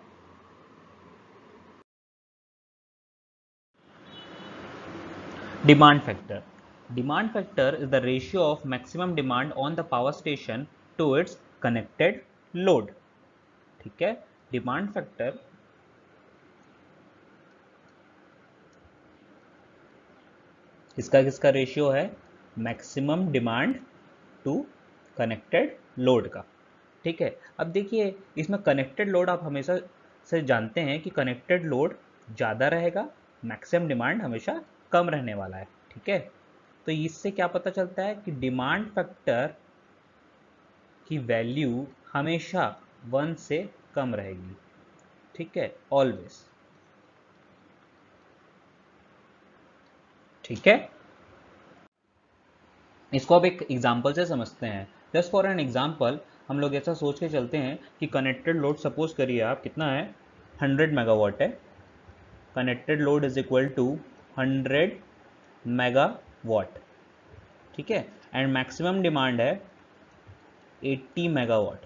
demand factor, demand factor is the ratio of maximum demand on the power station to its connected load. ठीक है, डिमांड फैक्टर इसका किसका रेशियो है, maximum demand to connected load का। ठीक है, अब देखिए इसमें कनेक्टेड लोड आप हमेशा से जानते हैं कि कनेक्टेड लोड ज़्यादा रहेगा, मैक्सिमम डिमांड हमेशा कम रहने वाला है। ठीक है, तो इससे क्या पता चलता है कि डिमांड फैक्टर की वैल्यू हमेशा 1 से कम रहेगी। ठीक है, ऑलवेज। ठीक है, इसको अब एक एग्जांपल से समझते हैं। जस्ट फॉर एन एग्जांपल हम लोग ऐसा सोच के चलते हैं कि कनेक्टेड लोड सपोज करिए आप कितना है, 100 मेगावाट है। Connected load is equal to 100 megawatt. ठीक है, एंड मैक्सिमम डिमांड है 80 मेगावाट।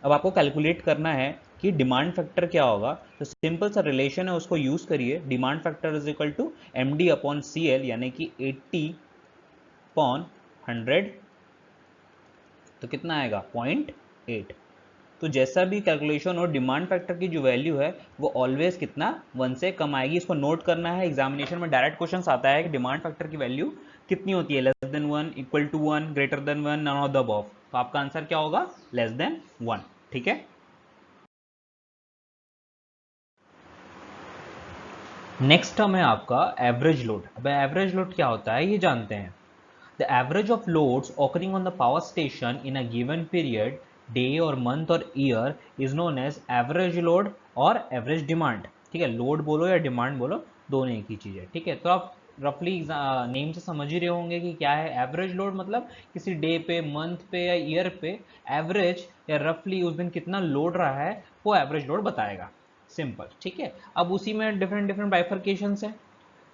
अब आपको कैलकुलेट करना है कि डिमांड फैक्टर क्या होगा, तो सिंपल सा रिलेशन है उसको यूज करिए, demand factor is equal to MD upon CL, यानी कि 80 अपॉन 100, तो कितना आएगा 0.8। तो जैसा भी कैलकुलेशन हो, डिमांड फैक्टर की जो वैल्यू है वो ऑलवेज कितना, 1 से कम आएगी। इसको नोट करना है, एग्जामिनेशन में डायरेक्ट क्वेश्चन आता है कि डिमांड फैक्टर की वैल्यू कितनी होती है, less than 1, equal to 1, greater than 1, none of the above. तो आपका आंसर क्या होगा, लेस देन 1। ठीक है, नेक्स्ट टर्म है आपका एवरेज लोड। अब एवरेज लोड क्या होता है ये जानते हैं। The average of loads occurring on the power station in a given period, day और मंथ और year, is known as average load और एवरेज डिमांड। ठीक है, लोड बोलो या डिमांड बोलो, दोनों एक ही चीज है। ठीक है, तो आप रफली नेम से समझ ही रहे होंगे कि क्या है एवरेज लोड, मतलब किसी डे पे, मंथ पे या ईयर पे एवरेज या रफली उस दिन कितना लोड रहा है, वो एवरेज लोड बताएगा। सिंपल। ठीक है, अब उसी में डिफरेंट डिफरेंट बाइफर्केशंस है।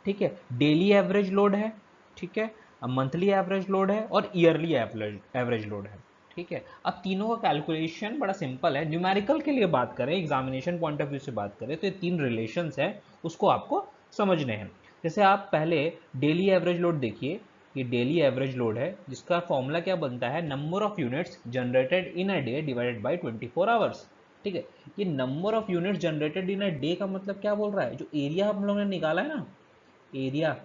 ठीक है, डेली एवरेज लोड है, ठीक है, मंथली एवरेज लोड है और ईयरली एवरेज लोड है। ठीक है, अब तीनों का कैलकुलेशन बड़ा सिंपल है। न्यूमेरिकल के लिए बात करें, एग्जामिनेशन पॉइंट ऑफ व्यू से बात करें, तो ये 3 रिलेशंस है, उसको आपको समझने हैं। जैसे आप पहले डेली एवरेज लोड देखिए, ये डेली एवरेज लोड है जिसका फॉर्मूला क्या बनता है, number of units generated in a day divided by 24 hours. ठीक है, ये number of units generated in a day का मतलब क्या बोल रहा है, जो एरिया हम लोगों ने निकाला है ना, area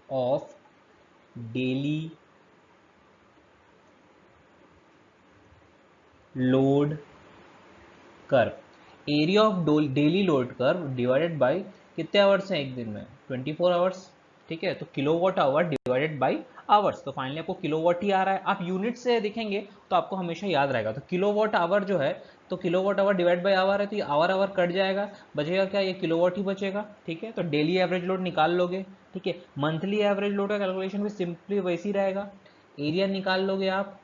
of daily load curve, area of daily load curve divided by कितने आवर्स हैं एक दिन में, 24 आवर्स। ठीक है, तो kilowatt our divided by hours, तो फाइनली आपको किलोवाट ही आ रहा है। आप यूनिट से देखेंगे तो आपको हमेशा याद रहेगा, तो किलोवाट आवर जो है, तो kilowatt hour divide by hour है, तो ये आवर आवर कट जाएगा, बचेगा क्या, ये किलोवाट ही बचेगा। ठीक है, तो डेली एवरेज लोड निकाल लोगे। ठीक है, मंथली एवरेज लोड का कैलकुलेशन भी सिंपली वैसे ही रहेगा, एरिया निकाल लोगे आप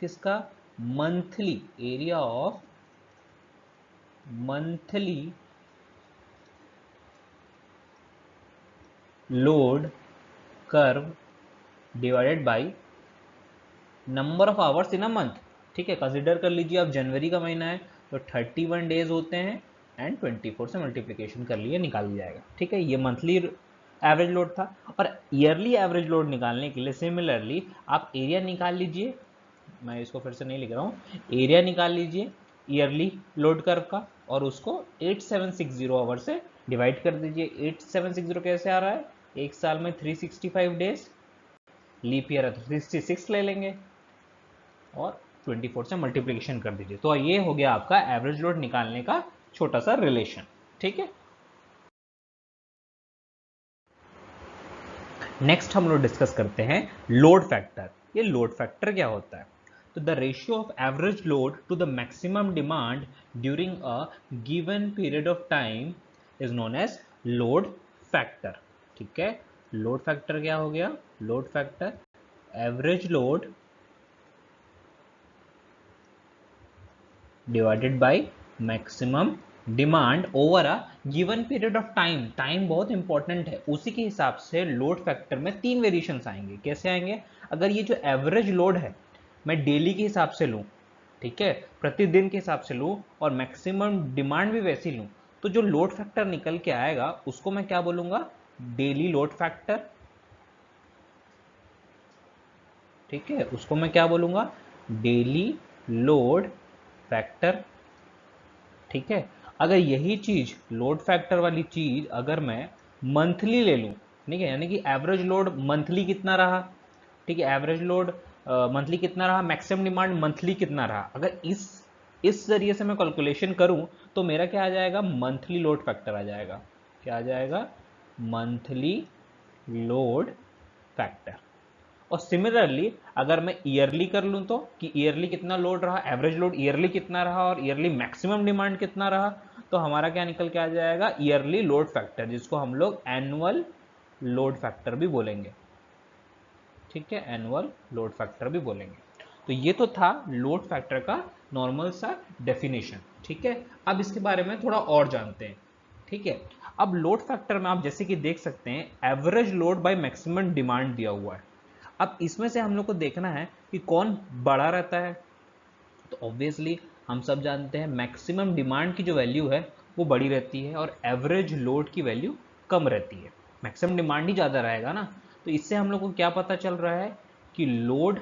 किसका, monthly, area of monthly load curve divided by number of hours in a month. ठीक है, कंसिडर कर लीजिए आप जनवरी का महीना है तो 31 डेज होते हैं एंड 24 से मल्टीप्लिकेशन कर लिए निकाल दिया जाएगा। ठीक है, ये मंथली एवरेज लोड था। और ईयरली एवरेज लोड निकालने के लिए सिमिलरली आप एरिया निकाल लीजिए, मैं इसको फिर से नहीं लिख रहा हूँ, एरिया निकाल लीजिए ईयरली लोड कर्व का और उसको 8760 आवर से डिवाइड कर दीजिए। 8760 कैसे आ रहा है, एक साल में 365 डेज, लीप ईयर है तो 366 ले लेंगे और 24 से मल्टीप्लिकेशन कर दीजिए। तो ये हो गया आपका एवरेज लोड निकालने का छोटा सा रिलेशन। ठीक है, नेक्स्ट हम लोग डिस्कस करते हैं लोड फैक्टर। ये लोड फैक्टर क्या होता है? तो the ratio of average load to the maximum demand during a given period of time is known as load factor. ठीक है, लोड फैक्टर क्या हो गया? Load factor average load divided by maximum demand over a given period of time. Time बहुत important है, उसी के हिसाब से लोड फैक्टर में 3 वेरिएशंस आएंगे। कैसे आएंगे? अगर ये जो एवरेज लोड है मैं डेली के हिसाब से लूँ, ठीक है, प्रतिदिन के हिसाब से लूँ और मैक्सिमम डिमांड भी वैसी लूँ, तो जो लोड फैक्टर निकल के आएगा उसको मैं क्या बोलूँगा? Daily load factor. ठीक है, उसको मैं क्या बोलूँगा? Daily load factor. ठीक है, अगर यही चीज लोड फैक्टर वाली चीज अगर मैं मंथली ले लूं, ठीक है, यानी कि एवरेज लोड मंथली कितना रहा, ठीक है, एवरेज लोड मंथली कितना रहा, मैक्सिमम डिमांड मंथली कितना रहा, अगर इस जरिए से मैं कैलकुलेशन करूं तो मेरा क्या आ जाएगा? मंथली लोड फैक्टर आ जाएगा। क्या आ जाएगा? Monthly load factor. और सिमिलरली अगर मैं ईयरली कर लूं तो कि ईयरली कितना लोड रहा, एवरेज लोड ईयरली कितना रहा और ईयरली मैक्सिमम डिमांड कितना रहा, तो हमारा क्या निकल के आ जाएगा? ईयरली लोड फैक्टर, जिसको हम लोग एनुअल लोड फैक्टर भी बोलेंगे। ठीक है, एनुअल लोड फैक्टर भी बोलेंगे। तो ये तो था लोड फैक्टर का नॉर्मल सा डेफिनेशन। ठीक है, अब इसके बारे में थोड़ा और जानते हैं। ठीक है, अब लोड फैक्टर में आप जैसे कि देख सकते हैं average load bye maximum demand दिया हुआ है। अब इसमें से हम लोग को देखना है कि कौन बड़ा रहता है। तो ऑब्वियसली हम सब जानते हैं मैक्सिमम डिमांड की जो वैल्यू है वो बड़ी रहती है और एवरेज लोड की वैल्यू कम रहती है। मैक्सिमम डिमांड ही ज़्यादा रहेगा ना, तो इससे हम लोग को क्या पता चल रहा है कि load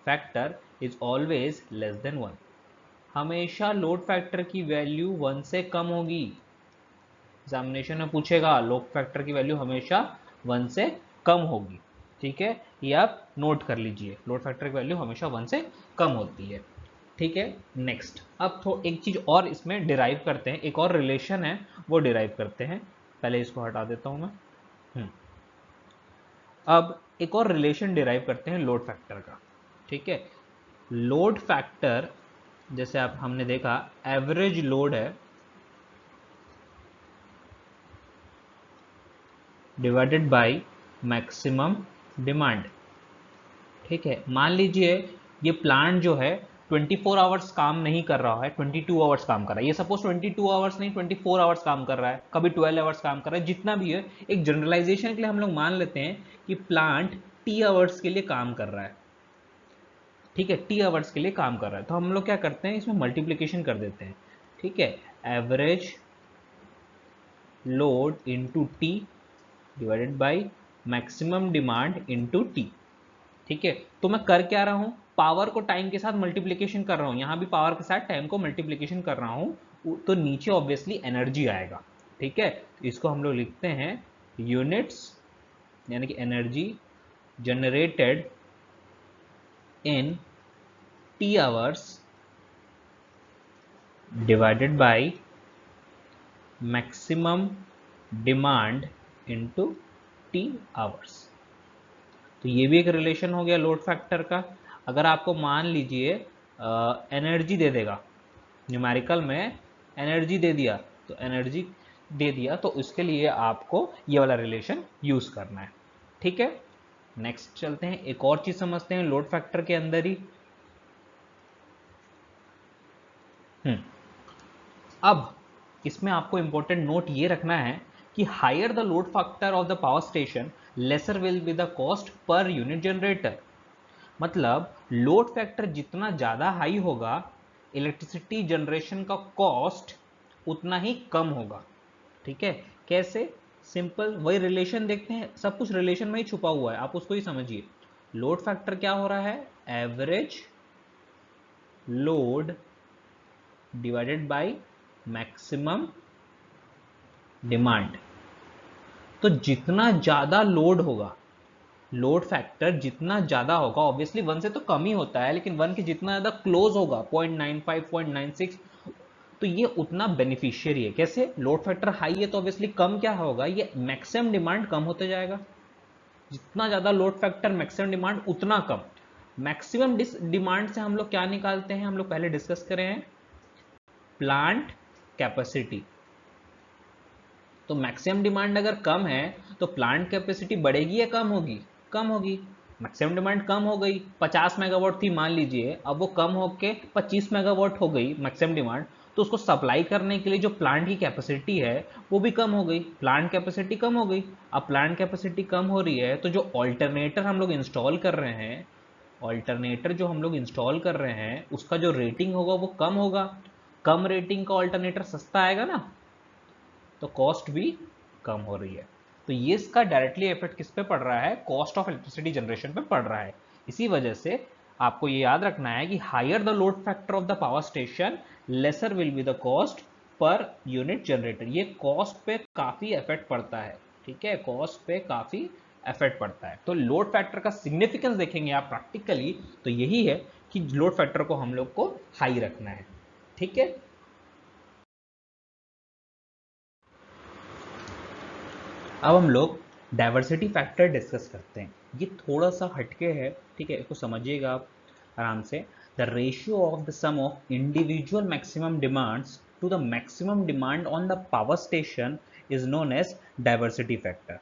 factor is always less than 1। हमेशा लोड फैक्टर की वैल्यू 1 से कम होगी। एग्जामिनेशन में पूछेगा लोड फैक्टर की वैल्यू हमेशा 1 से कम होगी। ठीक है, ये आप नोट कर लीजिए, लोड फैक्टर की वैल्यू हमेशा 1 से कम होती है। ठीक है, नेक्स्ट अब तो एक चीज और इसमें डिराइव करते हैं, एक और रिलेशन है वो डिराइव करते हैं। पहले इसको हटा देता हूं मैं। अब एक और रिलेशन डिराइव करते हैं लोड फैक्टर का। ठीक है, लोड फैक्टर जैसे आप हमने देखा एवरेज लोड है डिवाइडेड बाय मैक्सिमम डिमांड। ठीक है, मान लीजिए ये प्लांट जो है 24 आवर्स काम नहीं कर रहा है, 22 आवर्स काम कर रहा है। ये सपोज 22 आवर्स नहीं 24 आवर्स काम कर रहा है, कभी 12 आवर्स काम कर रहा है, जितना भी है एक जनरलाइजेशन के लिए हम लोग मान लेते हैं कि प्लांट टी आवर्स के लिए काम कर रहा है। ठीक है, टी आवर्स के लिए काम कर रहा है, तो हम लोग क्या करते हैं इसमें मल्टीप्लीकेशन कर देते हैं। ठीक है, average load into T divided by maximum demand into T. ठीक है, तो मैं कर क्या रहा हूं? पावर को टाइम के साथ मल्टीप्लीकेशन कर रहा हूं, यहां भी पावर के साथ टाइम को मल्टीप्लीकेशन कर रहा हूं, तो नीचे ऑब्वियसली एनर्जी आएगा। ठीक है, तो इसको हम लोग लिखते हैं यूनिट्स, यानी कि energy generated in T hours divided by maximum demand into T hours. तो ये भी एक रिलेशन हो गया लोड फैक्टर का। अगर आपको मान लीजिए एनर्जी दे देगा, न्यूमेरिकल में एनर्जी दे दिया, तो एनर्जी दे दिया तो इसके लिए आपको ये वाला रिलेशन यूज करना है। ठीक है, नेक्स्ट चलते हैं, एक और चीज समझते हैं लोड फैक्टर के अंदर ही। अब इसमें आपको इंपॉर्टेंट नोट ये रखना है कि higher the load factor of the power station lesser will be the cost per unit generator. मतलब लोड फैक्टर जितना ज़्यादा हाई होगा इलेक्ट्रिसिटी जनरेशन का कॉस्ट उतना ही कम होगा। ठीक है, कैसे? सिंपल, वही रिलेशन देखते हैं, सब कुछ रिलेशन में ही छुपा हुआ है, आप उसको ही समझिए। लोड फैक्टर क्या हो रहा है? Average load divided by maximum demand. तो जितना ज्यादा लोड होगा, लोड फैक्टर जितना ज्यादा होगा, ऑब्वियसली 1 से तो कम ही होता है, लेकिन 1 के जितना ज्यादा क्लोज होगा, 0.95 0.96, तो ये उतना बेनिफिशियरी है। कैसे? लोड फैक्टर हाई है तो ऑब्वियसली कम क्या होगा, ये मैक्सिमम डिमांड कम होते जाएगा। जितना ज्यादा लोड फैक्टर मैक्सिमम डिमांड उतना कम। मैक्सिमम डिमांड से हम लोग क्या निकालते हैं, हम लोग पहले डिस्कस करें हैं, प्लांट कैपेसिटी। तो मैक्सिमम डिमांड अगर कम है तो प्लांट कैपेसिटी बढ़ेगी या कम होगी? कम होगी। मैक्सिमम डिमांड कम हो गई, 50 मेगावाट थी मान लीजिए, अब वो कम होके 25 मेगावाट हो गई मैक्सिमम डिमांड, तो उसको सप्लाई करने के लिए जो प्लांट की कैपेसिटी है वो भी कम हो गई, प्लांट कैपेसिटी कम हो गई। अब प्लांट कैपेसिटी कम हो रही है तो जो ऑल्टरनेटर हम लोग इंस्टॉल कर रहे हैं, ऑल्टरनेटर जो हम लोग इंस्टॉल कर रहे हैं उसका जो रेटिंग होगा वो कम होगा। कम रेटिंग का ऑल्टरनेटर सस्ता आएगा ना, तो कॉस्ट भी कम हो रही है। तो ये इसका डायरेक्टली इफेक्ट किस पे पड़ रहा है? कॉस्ट ऑफ इलेक्ट्रिसिटी जनरेशन पे पड़ रहा है। इसी वजह से आपको ये याद रखना है कि higher the load factor of the power station, lesser will be the cost per unit generator. ये कॉस्ट पे काफी इफेक्ट पड़ता है। ठीक है, कॉस्ट पे काफी इफेक्ट पड़ता है। तो लोड फैक्टर का सिग्निफिकेंस देखेंगे आप प्रैक्टिकली तो यही है कि लोड फैक्टर को हम लोग को हाई रखना है। ठीक है, अब हम लोग डाइवर्सिटी फैक्टर डिस्कस करते हैं। ये थोड़ा सा हटके है, ठीक है, इसको समझिएगा आप आराम से। The ratio of the sum of individual maximum demands to the maximum demand on the power station is known as diversity factor.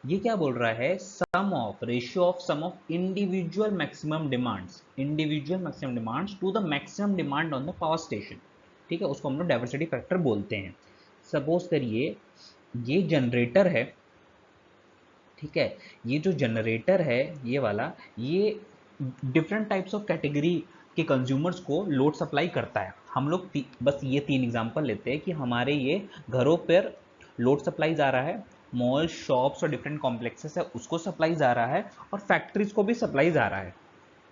ये क्या बोल रहा है? Sum of, ratio of sum of individual maximum demands to the maximum demand on the power station. ठीक है, उसको हम लोग डाइवर्सिटी फैक्टर बोलते हैं। सपोज करिए ये जनरेटर है, ठीक है, ये जो जनरेटर है ये वाला, ये डिफरेंट टाइप्स ऑफ कैटेगरी के कंज्यूमर्स को लोड सप्लाई करता है। हम लोग बस ये 3 एग्जांपल लेते हैं कि हमारे ये घरों पर लोड सप्लाई जा रहा है, मॉल शॉप्स और डिफरेंट कॉम्प्लेक्सेस है उसको सप्लाई जा रहा है, और फैक्ट्रीज को भी सप्लाई जा रहा है।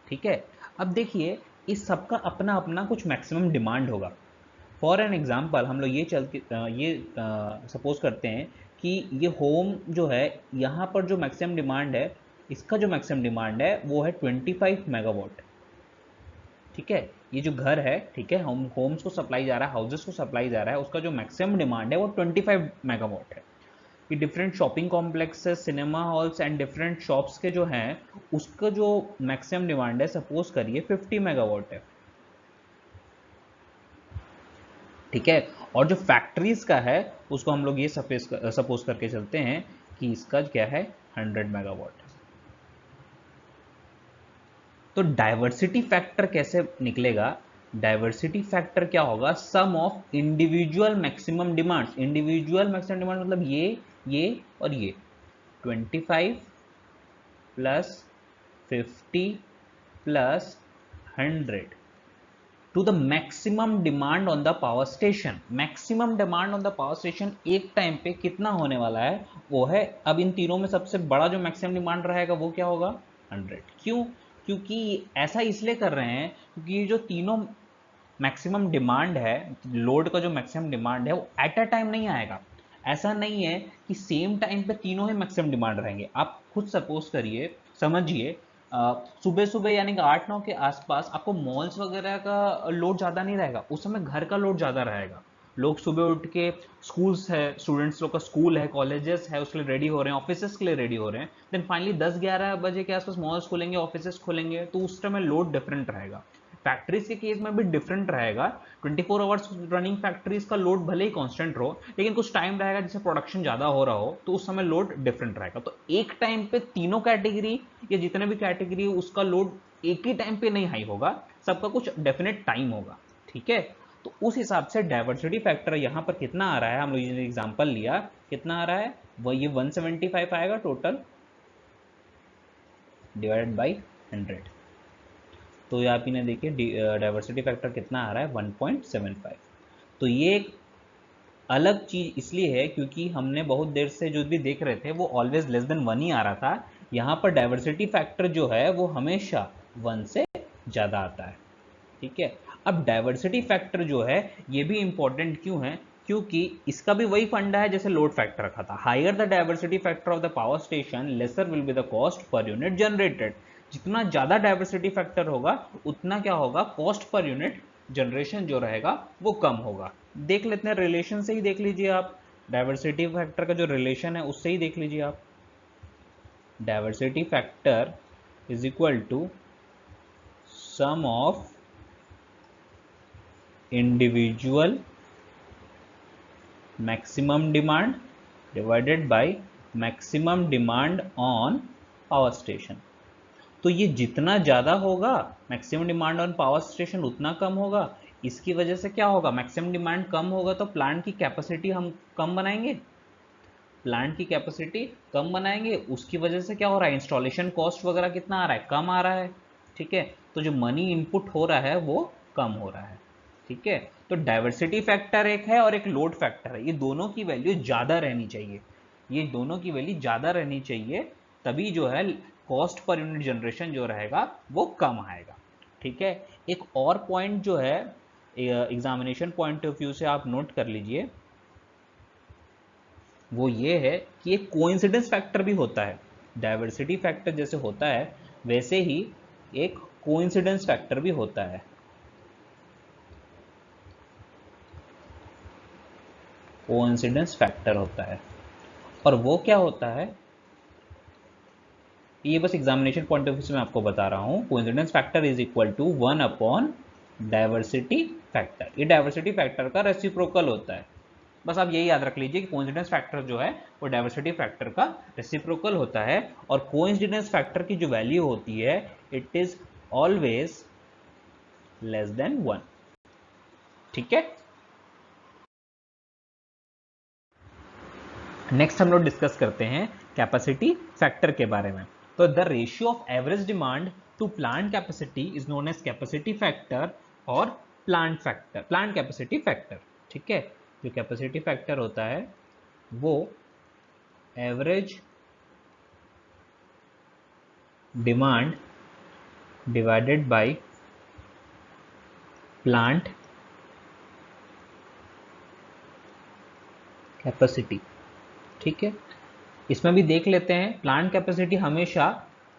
ठीक है, अब देखिए इस सबका अपना अपना कुछ मैक्सिमम डिमांड होगा। फॉर एन एग्जाम्पल हम लोग ये सपोज करते हैं कि ये होम जो है, यहाँ पर जो मैक्सिमम डिमांड है, इसका जो मैक्सिमम डिमांड है वो है 25 मेगावाट। ठीक है, ये जो घर है, ठीक है, होम्स को सप्लाई जा रहा है, हाउसेस को सप्लाई जा रहा है, उसका जो मैक्सिमम डिमांड है वो 25 मेगावाट है। कि different shopping complexes, cinema halls and different shops के जो हैं उसका जो मैक्सिमम डिमांड है सपोज करिए 50 मेगावाट है। ठीक है, और जो फैक्ट्रीज का है उसको हम लोग ये सपोज करके चलते हैं कि इसका क्या है 100 मेगावाट। तो डाइवर्सिटी फैक्टर कैसे निकलेगा? डाइवर्सिटी फैक्टर क्या होगा? Sum of individual maximum demands. Individual maximum demand मतलब ये और ये 25 plus 50 plus 100 to the maximum demand on the power station. Maximum demand on the power station एक टाइम पे कितना होने वाला है वो है, अब इन तीनों में सबसे बड़ा जो मैक्सिमम डिमांड रहेगा वो क्या होगा? 100। क्यों? क्योंकि ऐसा इसलिए कर रहे हैं क्योंकि ये जो तीनों मैक्सिमम डिमांड है, लोड का जो मैक्सिमम डिमांड है वो एट अ टाइम नहीं आएगा। ऐसा नहीं है कि सेम टाइम पे तीनों ही मैक्सिमम डिमांड रहेंगे। आप खुद सपोज करिए, समझिए, सुबह सुबह यानी कि 8-9 के आसपास आपको मॉल्स वगैरह का लोड ज़्यादा नहीं रहेगा, उस समय घर का लोड ज़्यादा रहेगा। लोग सुबह उठ के, स्कूल्स है, स्टूडेंट्स लोग का स्कूल है, कॉलेजेस है, उसके लिए रेडी हो रहे हैं, ऑफिसेस के लिए रेडी हो रहे हैं, देन फाइनली 10-11 बजे के आसपास मॉल्स खुलेंगे, ऑफिसेस खुलेंगे, तो उस टाइम लोड डिफरेंट रहेगा। फैक्ट्रीज के केस में भी डिफरेंट रहेगा। 24 आवर्स रनिंग फैक्ट्रीज का लोड भले ही कांस्टेंट हो, लेकिन कुछ टाइम रहेगा जिससे प्रोडक्शन ज्यादा हो रहा हो तो उस समय लोड डिफरेंट रहेगा। तो एक टाइम पे तीनों कैटेगरी या जितने भी कैटेगरी उसका लोड एक ही टाइम पे नहीं हाई होगा, सबका कुछ डेफिनेट टाइम होगा। ठीक है, तो उस हिसाब से डाइवर्सिटी फैक्टर यहाँ पर कितना आ रहा है, हम लोग ये एग्जांपल लिया, कितना आ रहा है वो, ये 175 आएगा टोटल डिवाइडेड बाई 100। तो आप इन्हें देखिए डाइवर्सिटी फैक्टर कितना आ रहा है 1.75। तो ये एक अलग चीज इसलिए है क्योंकि हमने बहुत देर से जो भी देख रहे थे वो ऑलवेज लेस देन 1 ही आ रहा था। यहाँ पर डाइवर्सिटी फैक्टर जो है वो हमेशा 1 से ज़्यादा आता है। ठीक है, अब डाइवर्सिटी फैक्टर जो है ये भी इंपॉर्टेंट क्यों है, क्योंकि इसका भी वही फंडा है जैसे लोड फैक्टर रखा था। Higher the diversity factor of the power station lesser will be the cost per unit generated. जितना ज़्यादा डाइवर्सिटी फैक्टर होगा उतना क्या होगा, कॉस्ट पर यूनिट जनरेशन जो रहेगा वो कम होगा। देख लेते हैं, रिलेशन से ही देख लीजिए आप, डाइवर्सिटी फैक्टर का जो रिलेशन है उससे ही देख लीजिए आप। Diversity factor is equal to sum of individual maximum demand divided by maximum demand on power station. तो ये जितना ज़्यादा होगा maximum demand on power station उतना कम होगा। इसकी वजह से क्या होगा, मैक्सिमम डिमांड कम होगा तो प्लांट की कैपेसिटी हम कम बनाएंगे, प्लांट की कैपेसिटी कम बनाएंगे। उसकी वजह से क्या हो रहा है, इंस्टॉलेशन कॉस्ट वगैरह कितना आ रहा है, कम आ रहा है। ठीक है, तो जो मनी इनपुट हो रहा है वो कम हो रहा है। ठीक है, तो डाइवर्सिटी फैक्टर एक है और एक लोड फैक्टर है, ये दोनों की वैल्यू ज़्यादा रहनी चाहिए, ये दोनों की वैल्यू ज़्यादा रहनी चाहिए, तभी जो है कॉस्ट पर यूनिट जनरेशन जो रहेगा वो कम आएगा। ठीक है, एक और पॉइंट जो है एग्जामिनेशन पॉइंट ऑफ व्यू से आप नोट कर लीजिए, वो ये है कि एक कोइंसिडेंस फैक्टर भी होता है। डाइवर्सिटी फैक्टर जैसे होता है वैसे ही एक कोइंसिडेंस फैक्टर भी होता है। कोइंसिडेंस फैक्टर होता है, और वो क्या होता है, ये बस एग्जामिनेशन पॉइंट ऑफ व्यू से मैं आपको बता रहा हूँ। Coincidence factor is equal to 1 upon diversity factor. ये डाइवर्सिटी फैक्टर का रेसिप्रोकल होता है। बस आप यही याद रख लीजिए कि कोइंसिडेंस फैक्टर जो है वो डाइवर्सिटी फैक्टर का रेसिप्रोकल होता है, और कोइंसिडेंस फैक्टर की जो वैल्यू होती है it is always less than 1। ठीक है, नेक्स्ट हम लोग डिस्कस करते हैं कैपेसिटी फैक्टर के बारे में। तो the ratio of average demand to plant capacity is known as capacity factor और plant factor, plant capacity factor. ठीक है, जो कैपेसिटी फैक्टर होता है वो average demand divided by plant capacity. ठीक है, इसमें भी देख लेते हैं, प्लांट कैपेसिटी हमेशा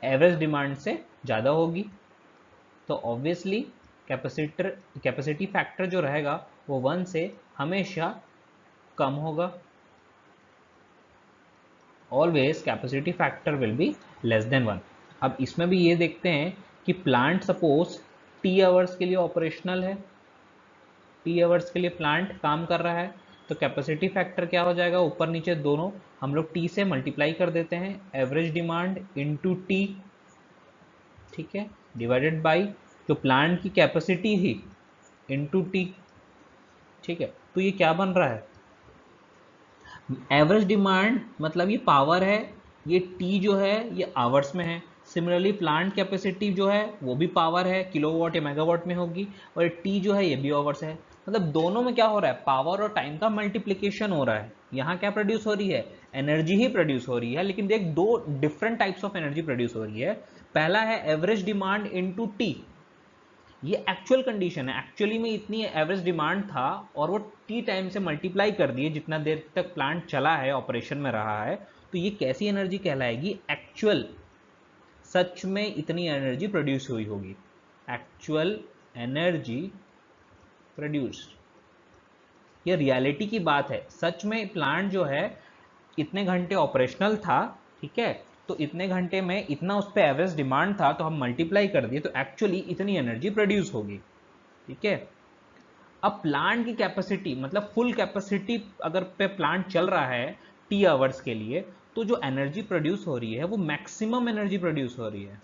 एवरेज डिमांड से ज़्यादा होगी, तो ऑब्वियसली कैपेसिटी फैक्टर जो रहेगा वो 1 से हमेशा कम होगा। Always capacity factor will be less than 1। अब इसमें भी ये देखते हैं कि प्लांट सपोज टी आवर्स के लिए ऑपरेशनल है, टी आवर्स के लिए प्लांट काम कर रहा है, तो कैपेसिटी फैक्टर क्या हो जाएगा, ऊपर नीचे दोनों हम लोग टी से मल्टीप्लाई कर देते हैं, एवरेज डिमांड इंटू टी। ठीक है, डिवाइडेड बाई जो प्लांट की कैपेसिटी ही इंटू टी। ठीक है, तो ये क्या बन रहा है, एवरेज डिमांड मतलब ये पावर है, ये टी जो है ये आवर्स में है। सिमिलरली प्लांट कैपेसिटी जो है वो भी पावर है, किलोवाट या मेगावाट में होगी, और टी जो है ये भी आवर्स है। मतलब दोनों में क्या हो रहा है, पावर और टाइम का मल्टीप्लिकेशन हो रहा है। यहाँ क्या प्रोड्यूस हो रही है, एनर्जी ही प्रोड्यूस हो रही है, लेकिन देख दो different types of energy produce हो रही है। पहला है एवरेज डिमांड इनटू टी, ये एक्चुअल कंडीशन है, एक्चुअली में इतनी एवरेज डिमांड था और वो टी टाइम से मल्टीप्लाई कर दिए जितना देर तक प्लांट चला है, ऑपरेशन में रहा है, तो ये कैसी एनर्जी कहलाएगी, एक्चुअल, सच में इतनी एनर्जी प्रोड्यूस हुई होगी, एक्चुअल एनर्जी प्रोड्यूस्ड। ये रियलिटी की बात है, सच में प्लांट जो है इतने घंटे ऑपरेशनल था। ठीक है, तो इतने घंटे में इतना उस पर एवरेज डिमांड था, तो हम मल्टीप्लाई कर दिए तो एक्चुअली इतनी एनर्जी प्रोड्यूस होगी। ठीक है, अब प्लांट की कैपेसिटी मतलब फुल कैपेसिटी अगर पे प्लांट चल रहा है टी आवर्स के लिए, तो जो एनर्जी प्रोड्यूस हो रही है वो मैक्सिमम एनर्जी प्रोड्यूस हो रही है,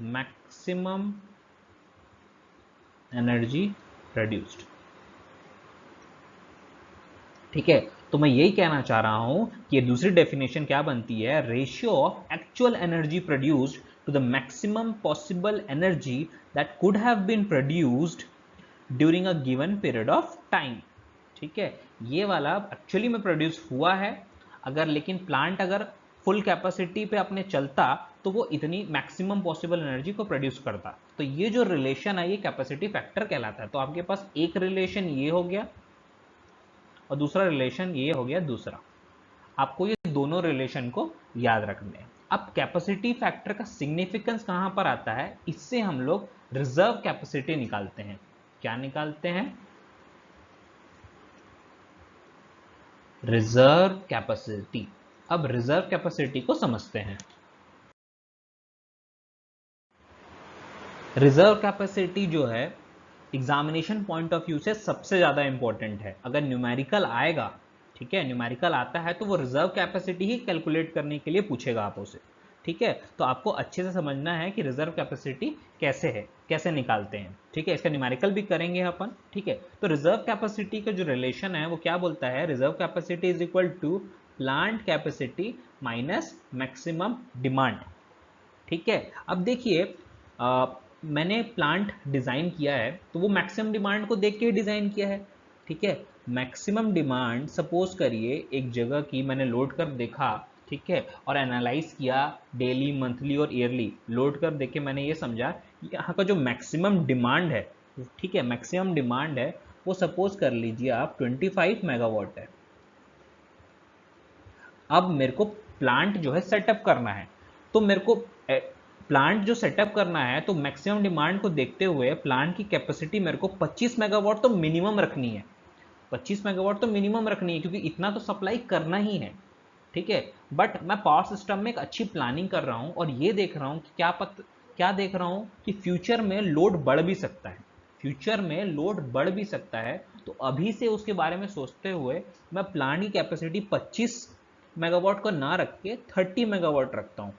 मैक्सिमम एनर्जी प्रोड्यूस्ड। ठीक है, तो मैं यही कहना चाह रहा हूं कि दूसरी डेफिनेशन क्या बनती है, ratio of actual energy produced to the maximum possible energy that could have been produced during a given period of time. ठीक है, ये वाला एक्चुअली में प्रोड्यूस हुआ है, अगर लेकिन प्लांट अगर फुल कैपेसिटी पे अपने चलता तो वो इतनी मैक्सिमम पॉसिबल एनर्जी को प्रोड्यूस करता। तो ये जो रिलेशन है ये कैपेसिटी फैक्टर कहलाता है। तो आपके पास एक रिलेशन ये हो गया और दूसरा रिलेशन ये हो गया दूसरा। आपको ये दोनों रिलेशन को याद रखने हैं। अब कैपेसिटी फैक्टर का सिग्निफिकेंस कहां पर आता है, इससे हम लोग रिजर्व कैपेसिटी निकालते हैं। क्या निकालते हैं, रिजर्व कैपेसिटी। अब रिजर्व कैपेसिटी को समझते हैं। रिजर्व कैपेसिटी जो है एग्जामिनेशन पॉइंट ऑफ व्यू से सबसे ज्यादा इंपॉर्टेंट है। अगर न्यूमेरिकल आएगा, ठीक है, न्यूमेरिकल आता है तो वो रिजर्व कैपेसिटी ही कैलकुलेट करने के लिए पूछेगा आप उसे। ठीक है, तो आपको अच्छे से समझना है कि रिजर्व कैपेसिटी कैसे है, कैसे निकालते हैं। ठीक है, इसका न्यूमेरिकल भी करेंगे अपन। ठीक है, तो रिजर्व कैपेसिटी का जो रिलेशन है वो क्या बोलता है, reserve capacity is equal to plant capacity minus maximum demand. ठीक है, अब देखिए मैंने प्लांट डिज़ाइन किया है तो वो मैक्सिमम डिमांड को देख के ही डिज़ाइन किया है। ठीक है, मैक्सिमम डिमांड सपोज करिए एक जगह की मैंने लोड कर देखा, ठीक है, और एनालाइज किया डेली, मंथली और ईयरली लोड कर देख के मैंने ये समझा यहाँ का जो मैक्सिमम डिमांड है, ठीक है, मैक्सिमम डिमांड है वो सपोज कर लीजिए आप 25 मेगावाट है। अब मेरे को प्लांट जो है सेटअप करना है, तो मेरे को प्लांट जो सेटअप करना है तो मैक्सिमम डिमांड को देखते हुए प्लांट की कैपेसिटी मेरे को 25 मेगावाट तो मिनिमम रखनी है। 25 मेगावाट तो मिनिमम रखनी है क्योंकि इतना तो सप्लाई करना ही है। ठीक है, बट मैं पावर सिस्टम में एक अच्छी प्लानिंग कर रहा हूं और ये देख रहा हूं कि क्या देख रहा हूं कि फ्यूचर में लोड बढ़ भी सकता है, फ्यूचर में लोड बढ़ भी सकता है। तो अभी से उसके बारे में सोचते हुए मैं प्लांट की कैपेसिटी 25 मेगावाट को ना रख के 30 मेगावाट रखता हूं।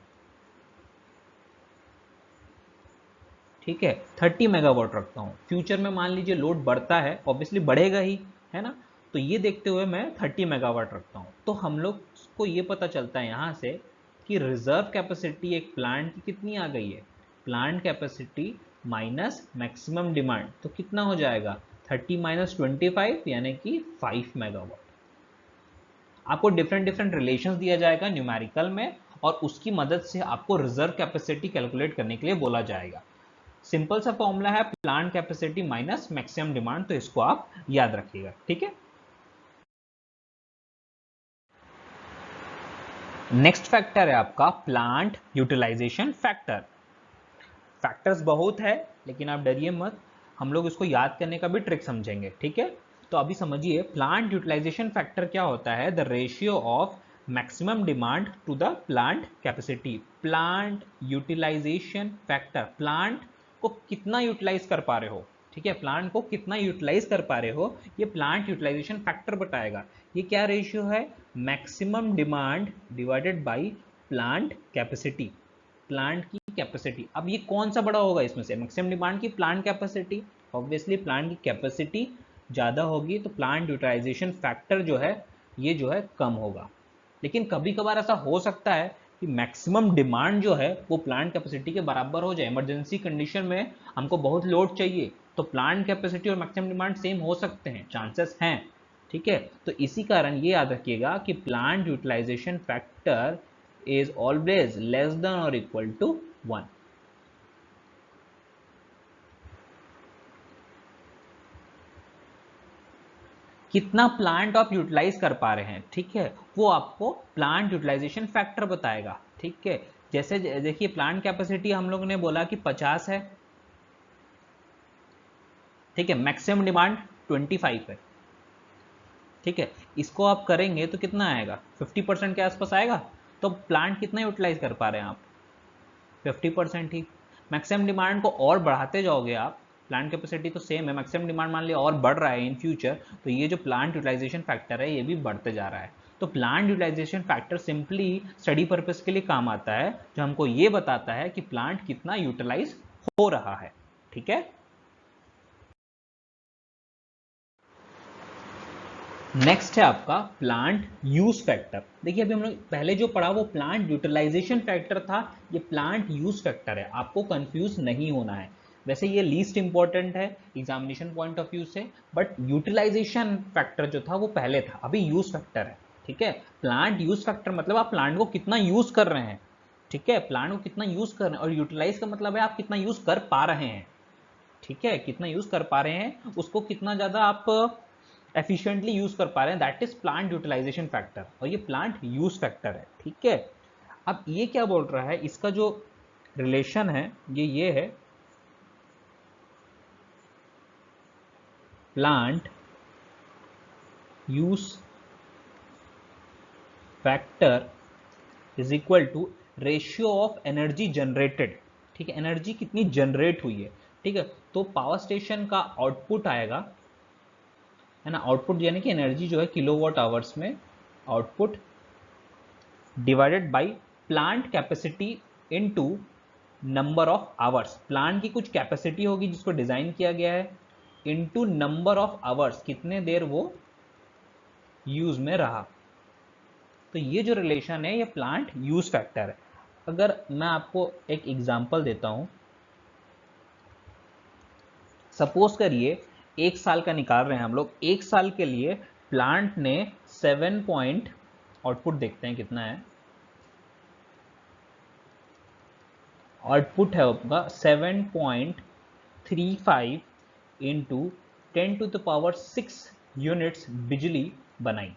ठीक है, 30 मेगावाट रखता हूँ। फ्यूचर में मान लीजिए लोड बढ़ता है, ऑब्वियसली बढ़ेगा ही, है ना, तो ये देखते हुए मैं 30 मेगावाट रखता हूँ। तो हम लोग को ये पता चलता है यहाँ से कि रिजर्व कैपेसिटी एक प्लांट की कितनी आ गई है, plant capacity minus maximum demand, तो कितना हो जाएगा 30 माइनस 25 यानी कि 5 मेगावाट। आपको डिफरेंट डिफरेंट रिलेशंस दिया जाएगा न्यूमेरिकल में और उसकी मदद से आपको रिजर्व कैपेसिटी कैलकुलेट करने के लिए बोला जाएगा। सिंपल सा फॉर्मूला है plant capacity minus maximum demand, तो इसको आप याद रखिएगा। ठीक है, नेक्स्ट फैक्टर है आपका प्लांट यूटिलाइजेशन फैक्टर। फैक्टर्स बहुत है लेकिन आप डरिए मत, हम लोग इसको याद करने का भी ट्रिक समझेंगे। ठीक है, तो अभी समझिए प्लांट यूटिलाइजेशन फैक्टर क्या होता है, the ratio of maximum demand to the plant capacity. Plant utilisation factor, plant को कितना यूटिलाइज कर पा रहे हो, ठीक है, प्लांट को कितना यूटिलाइज कर पा रहे हो ये प्लांट यूटिलाइजेशन फैक्टर बताएगा। ये क्या रेशियो है, maximum demand divided by plant capacity, plant की कैपेसिटी। अब ये कौन सा बड़ा होगा इसमें से, मैक्सिमम डिमांड की प्लांट कैपेसिटी। ऑब्वियसली प्लांट की कैपेसिटी ज़्यादा होगी तो प्लांट यूटिलाइजेशन फैक्टर जो है ये जो है कम होगा। लेकिन कभी कभार ऐसा हो सकता है कि मैक्सिमम डिमांड जो है वो प्लांट कैपेसिटी के बराबर हो जाए, इमरजेंसी कंडीशन में हमको बहुत लोड चाहिए तो प्लांट कैपेसिटी और मैक्सिमम डिमांड सेम हो सकते हैं, चांसेस हैं। ठीक है, तो इसी कारण ये याद रखिएगा कि plant utilisation factor is always less than or equal to 1। कितना प्लांट आप यूटिलाइज कर पा रहे हैं, ठीक है, वो आपको प्लांट यूटिलाइजेशन फैक्टर बताएगा। ठीक है, जैसे देखिए प्लांट कैपेसिटी हम लोग ने बोला कि 50 है, ठीक है, मैक्सिमम डिमांड 25 है। ठीक है, इसको आप करेंगे तो कितना आएगा, 50% के आसपास आएगा। तो प्लांट कितना यूटिलाइज कर पा रहे हैं आप, 50% ही। मैक्सिमम डिमांड को और बढ़ाते जाओगे आप, प्लांट कैपेसिटी तो सेम है, मैक्सिमम डिमांड मान लिया और बढ़ रहा है इन फ्यूचर, तो ये जो प्लांट यूटिलाइजेशन फैक्टर है ये भी बढ़ते जा रहा है। तो plant utilisation factor simply study purpose के लिए काम आता है, जो हमको ये बताता है कि प्लांट कितना यूटिलाइज हो रहा है। ठीक है, नेक्स्ट है आपका प्लांट यूज फैक्टर। देखिए अभी हम लोग पहले जो पढ़ा वो प्लांट यूटिलाइजेशन फैक्टर था, ये प्लांट यूज फैक्टर है, आपको कंफ्यूज नहीं होना है। वैसे ये लीस्ट इंपॉर्टेंट है एग्जामिनेशन पॉइंट ऑफ व्यू से, बट यूटिलाइजेशन फैक्टर जो था वो पहले था, अभी यूज फैक्टर है। ठीक है, प्लांट यूज फैक्टर मतलब आप प्लांट को कितना यूज कर रहे हैं। ठीक है, प्लांट को कितना यूज कर रहे हैं, और यूटिलाइज का मतलब है आप कितना यूज कर पा रहे हैं। ठीक है, कितना यूज कर पा रहे हैं, उसको कितना ज्यादा आप एफिशिएंटली यूज कर पा रहे हैं, that is plant utilisation factor, और ये प्लांट यूज फैक्टर है। ठीक है, अब ये क्या बोल रहा है, इसका जो रिलेशन है ये है plant use factor is equal to ratio of energy generated. ठीक है, एनर्जी कितनी जनरेट हुई है। ठीक है, तो पावर स्टेशन का आउटपुट आएगा, है ना, आउटपुट यानी कि एनर्जी जो है किलोवाट आवर्स में, output divided by plant capacity into number of hours. Plant की कुछ कैपेसिटी होगी जिसको डिजाइन किया गया है, इनटू नंबर ऑफ आवर्स, कितने देर वो यूज में रहा। तो ये जो रिलेशन है ये प्लांट यूज फैक्टर है। अगर मैं आपको एक एग्जांपल देता हूं, सपोज करिए एक साल का निकाल रहे हैं हम लोग, एक साल के लिए प्लांट ने 7 पॉइंट, आउटपुट देखते हैं कितना है, आउटपुट है आपका 7.35 इंटू 10⁶ यूनिट्स बिजली बनाई।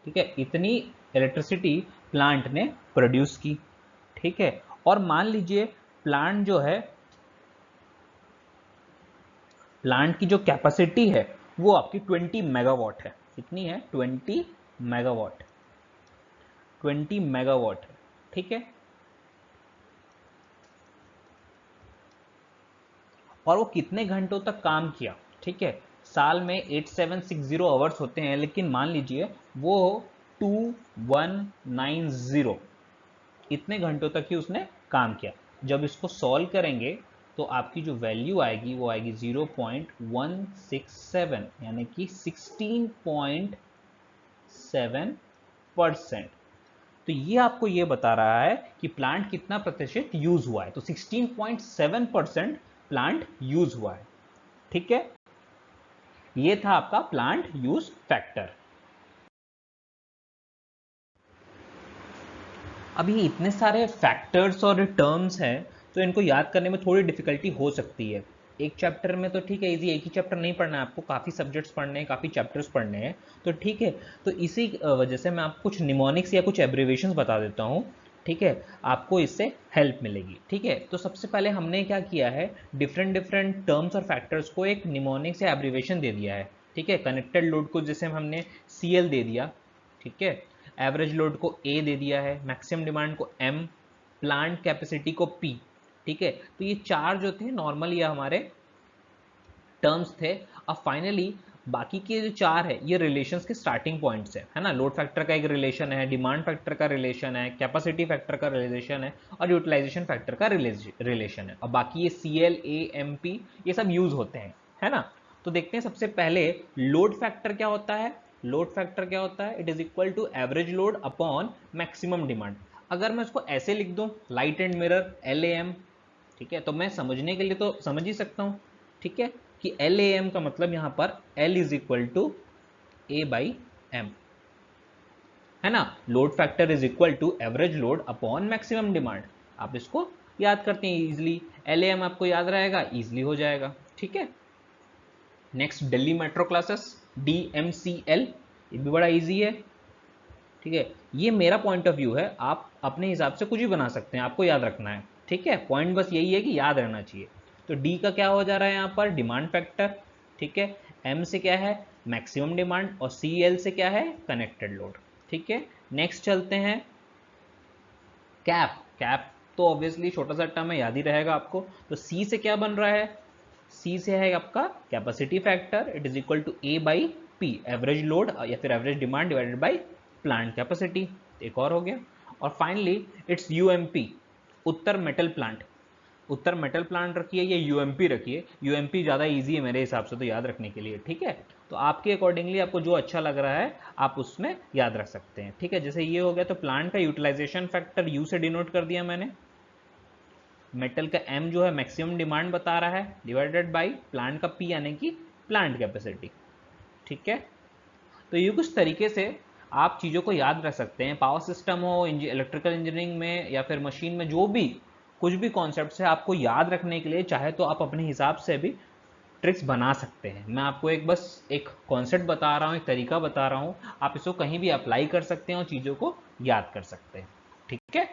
ठीक है, इतनी इलेक्ट्रिसिटी प्लांट ने प्रोड्यूस की। ठीक है, और मान लीजिए प्लांट जो है, प्लांट की जो कैपेसिटी है वो आपकी 20 मेगावाट है। कितनी है, 20 मेगावाट, 20 मेगावाट है। ठीक है, और वो कितने घंटों तक काम किया। ठीक है, साल में 8760 आवर्स होते हैं, लेकिन मान लीजिए वो 2190 इतने घंटों तक ही उसने काम किया। जब इसको सॉल्व करेंगे तो आपकी जो वैल्यू आएगी वो आएगी 0.167, यानी कि 16.7%। तो ये आपको ये बता रहा है कि प्लांट कितना प्रतिशत यूज हुआ है, तो 16.7% प्लांट यूज हुआ है। ठीक है, ये था आपका प्लांट यूज फैक्टर। अभी इतने सारे फैक्टर्स और टर्म्स हैं, तो इनको याद करने में थोड़ी डिफिकल्टी हो सकती है। एक चैप्टर में तो ठीक है इजी, एक ही चैप्टर नहीं पढ़ना है आपको, काफ़ी सब्जेक्ट्स पढ़ने हैं, काफ़ी चैप्टर्स पढ़ने हैं, तो ठीक है। तो इसी वजह से मैं आपको कुछ निमोनिक्स या कुछ एब्रिवेशंस बता देता हूँ। ठीक है, आपको इससे हेल्प मिलेगी। ठीक है, तो सबसे पहले हमने क्या किया है, डिफरेंट डिफरेंट टर्म्स और फैक्टर्स को एक निमोनिक्स या एब्रिवेशन दे दिया है। ठीक है, कनेक्टेड लोड को जैसे हमने CL दे दिया। ठीक है, एवरेज लोड को A दे दिया है, मैक्सिमम डिमांड को M, प्लांट कैपेसिटी को P। ठीक है, तो ये चार जो थे नॉर्मल ये हमारे टर्म्स थे। अब फाइनली बाकी के जो चार है ये रिलेशंस के स्टार्टिंग पॉइंट्स है ना। लोड फैक्टर का एक रिलेशन है, डिमांड फैक्टर का रिलेशन है, कैपेसिटी फैक्टर का रिलेशन है, और यूटिलाइजेशन फैक्टर का रिलेशन है। अब बाकी ये CL, A, M, P ये सब यूज होते हैं, है ना। तो देखते हैं सबसे पहले लोड फैक्टर क्या होता है। लोड फैक्टर क्या होता है, it is equal to average load upon maximum demand. अगर मैं इसको ऐसे लिख दूं, लाइट एंड मिरर LAM, ठीक है, तो मैं समझने के लिए तो समझ ही सकता हूं। ठीक है, कि LAM का मतलब यहां पर L is equal to A/M, है ना। Load factor is equal to average load upon maximum demand. आप इसको याद करते हैं इजिली, LAM आपको याद रहेगा, इजिली हो जाएगा। ठीक है, next Delhi metro classes, DMCL, ये भी बड़ा इजी है। ठीक है, ये मेरा पॉइंट ऑफ व्यू है, आप अपने हिसाब से कुछ भी बना सकते हैं, आपको याद रखना है। ठीक है, पॉइंट बस यही है कि याद रहना चाहिए। तो डी का क्या हो जा रहा है यहाँ पर, डिमांड फैक्टर। ठीक है, एम से क्या है, मैक्सिमम डिमांड, और CL से क्या है, कनेक्टेड लोड। ठीक है, नेक्स्ट चलते हैं कैप। कैप तो ऑब्वियसली छोटा सा टर्म है, याद ही रहेगा आपको। तो सी से क्या बन रहा है, सी से है आपका capacity factor, it is equal to A/P, average load या फिर average demand divided by plant capacity. एक और हो गया, और फाइनली इट्स UMP, उत्तर मेटल प्लांट। उत्तर मेटल प्लांट रखिए या यूएमपी रखिए, यूएमपी ज़्यादा इजी है मेरे हिसाब से तो याद रखने के लिए, ठीक है। तो आपके अकॉर्डिंगली आपको जो अच्छा लग रहा है आप उसमें याद रख सकते हैं, ठीक है। जैसे ये हो गया, तो प्लांट का यूटिलाइजेशन फैक्टर यू से डिनोट कर दिया मैंने, मेटल का एम जो है मैक्सिमम डिमांड बता रहा है, डिवाइडेड बाई प्लांट का पी यानी कि प्लांट कैपेसिटी, ठीक है। तो ये कुछ तरीके से आप चीज़ों को याद रख सकते हैं। पावर सिस्टम हो, इलेक्ट्रिकल इंजीनियरिंग में या फिर मशीन में, जो भी कुछ भी कॉन्सेप्ट है आपको याद रखने के लिए चाहे तो आप अपने हिसाब से भी ट्रिक्स बना सकते हैं। मैं आपको बस एक कॉन्सेप्ट बता रहा हूँ, एक तरीका बता रहा हूँ, आप इसको कहीं भी अप्लाई कर सकते हैं और चीज़ों को याद कर सकते हैं, ठीक है।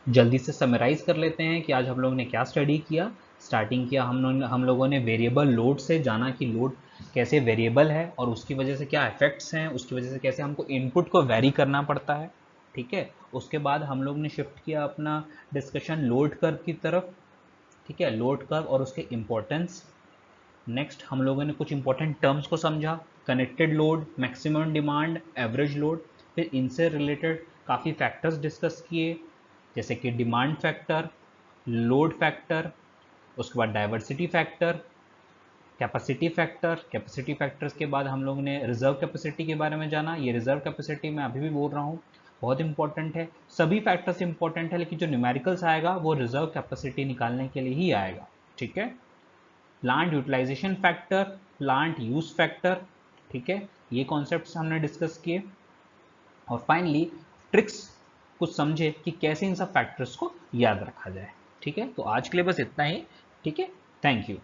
जल्दी से समराइज कर लेते हैं कि आज हम लोगों ने क्या स्टडी किया। स्टार्टिंग किया हम लोगों ने वेरिएबल लोड से, जाना कि लोड कैसे वेरिएबल है और उसकी वजह से क्या इफेक्ट्स हैं, उसकी वजह से कैसे हमको इनपुट को वेरी करना पड़ता है, ठीक है। उसके बाद हम लोग ने शिफ्ट किया अपना डिस्कशन लोड कर्व की तरफ, ठीक है, लोड कर्व और उसके इम्पोर्टेंस। नेक्स्ट हम लोगों ने कुछ इंपॉर्टेंट टर्म्स को समझा, connected load, maximum demand, average load. फिर इनसे रिलेटेड काफ़ी फैक्टर्स डिस्कस किए, जैसे कि डिमांड फैक्टर, लोड फैक्टर, उसके बाद diversity factor, capacity factor. Capacity factors के बाद हम लोग ने रिजर्व कैपेसिटी के बारे में जाना। ये रिजर्व कैपेसिटी मैं अभी भी बोल रहा हूँ, बहुत इंपॉर्टेंट है। सभी फैक्टर्स इंपॉर्टेंट है, लेकिन जो न्यूमेरिकल्स आएगा वो रिजर्व कैपेसिटी निकालने के लिए ही आएगा, ठीक है। Plant utilisation factor, plant use factor, ठीक है, ये कॉन्सेप्ट्स हमने डिस्कस किए। और फाइनली ट्रिक्स कुछ समझे कि कैसे इन सब फैक्टर्स को याद रखा जाए, ठीक है। तो आज के लिए बस इतना ही, ठीक है। Thank you.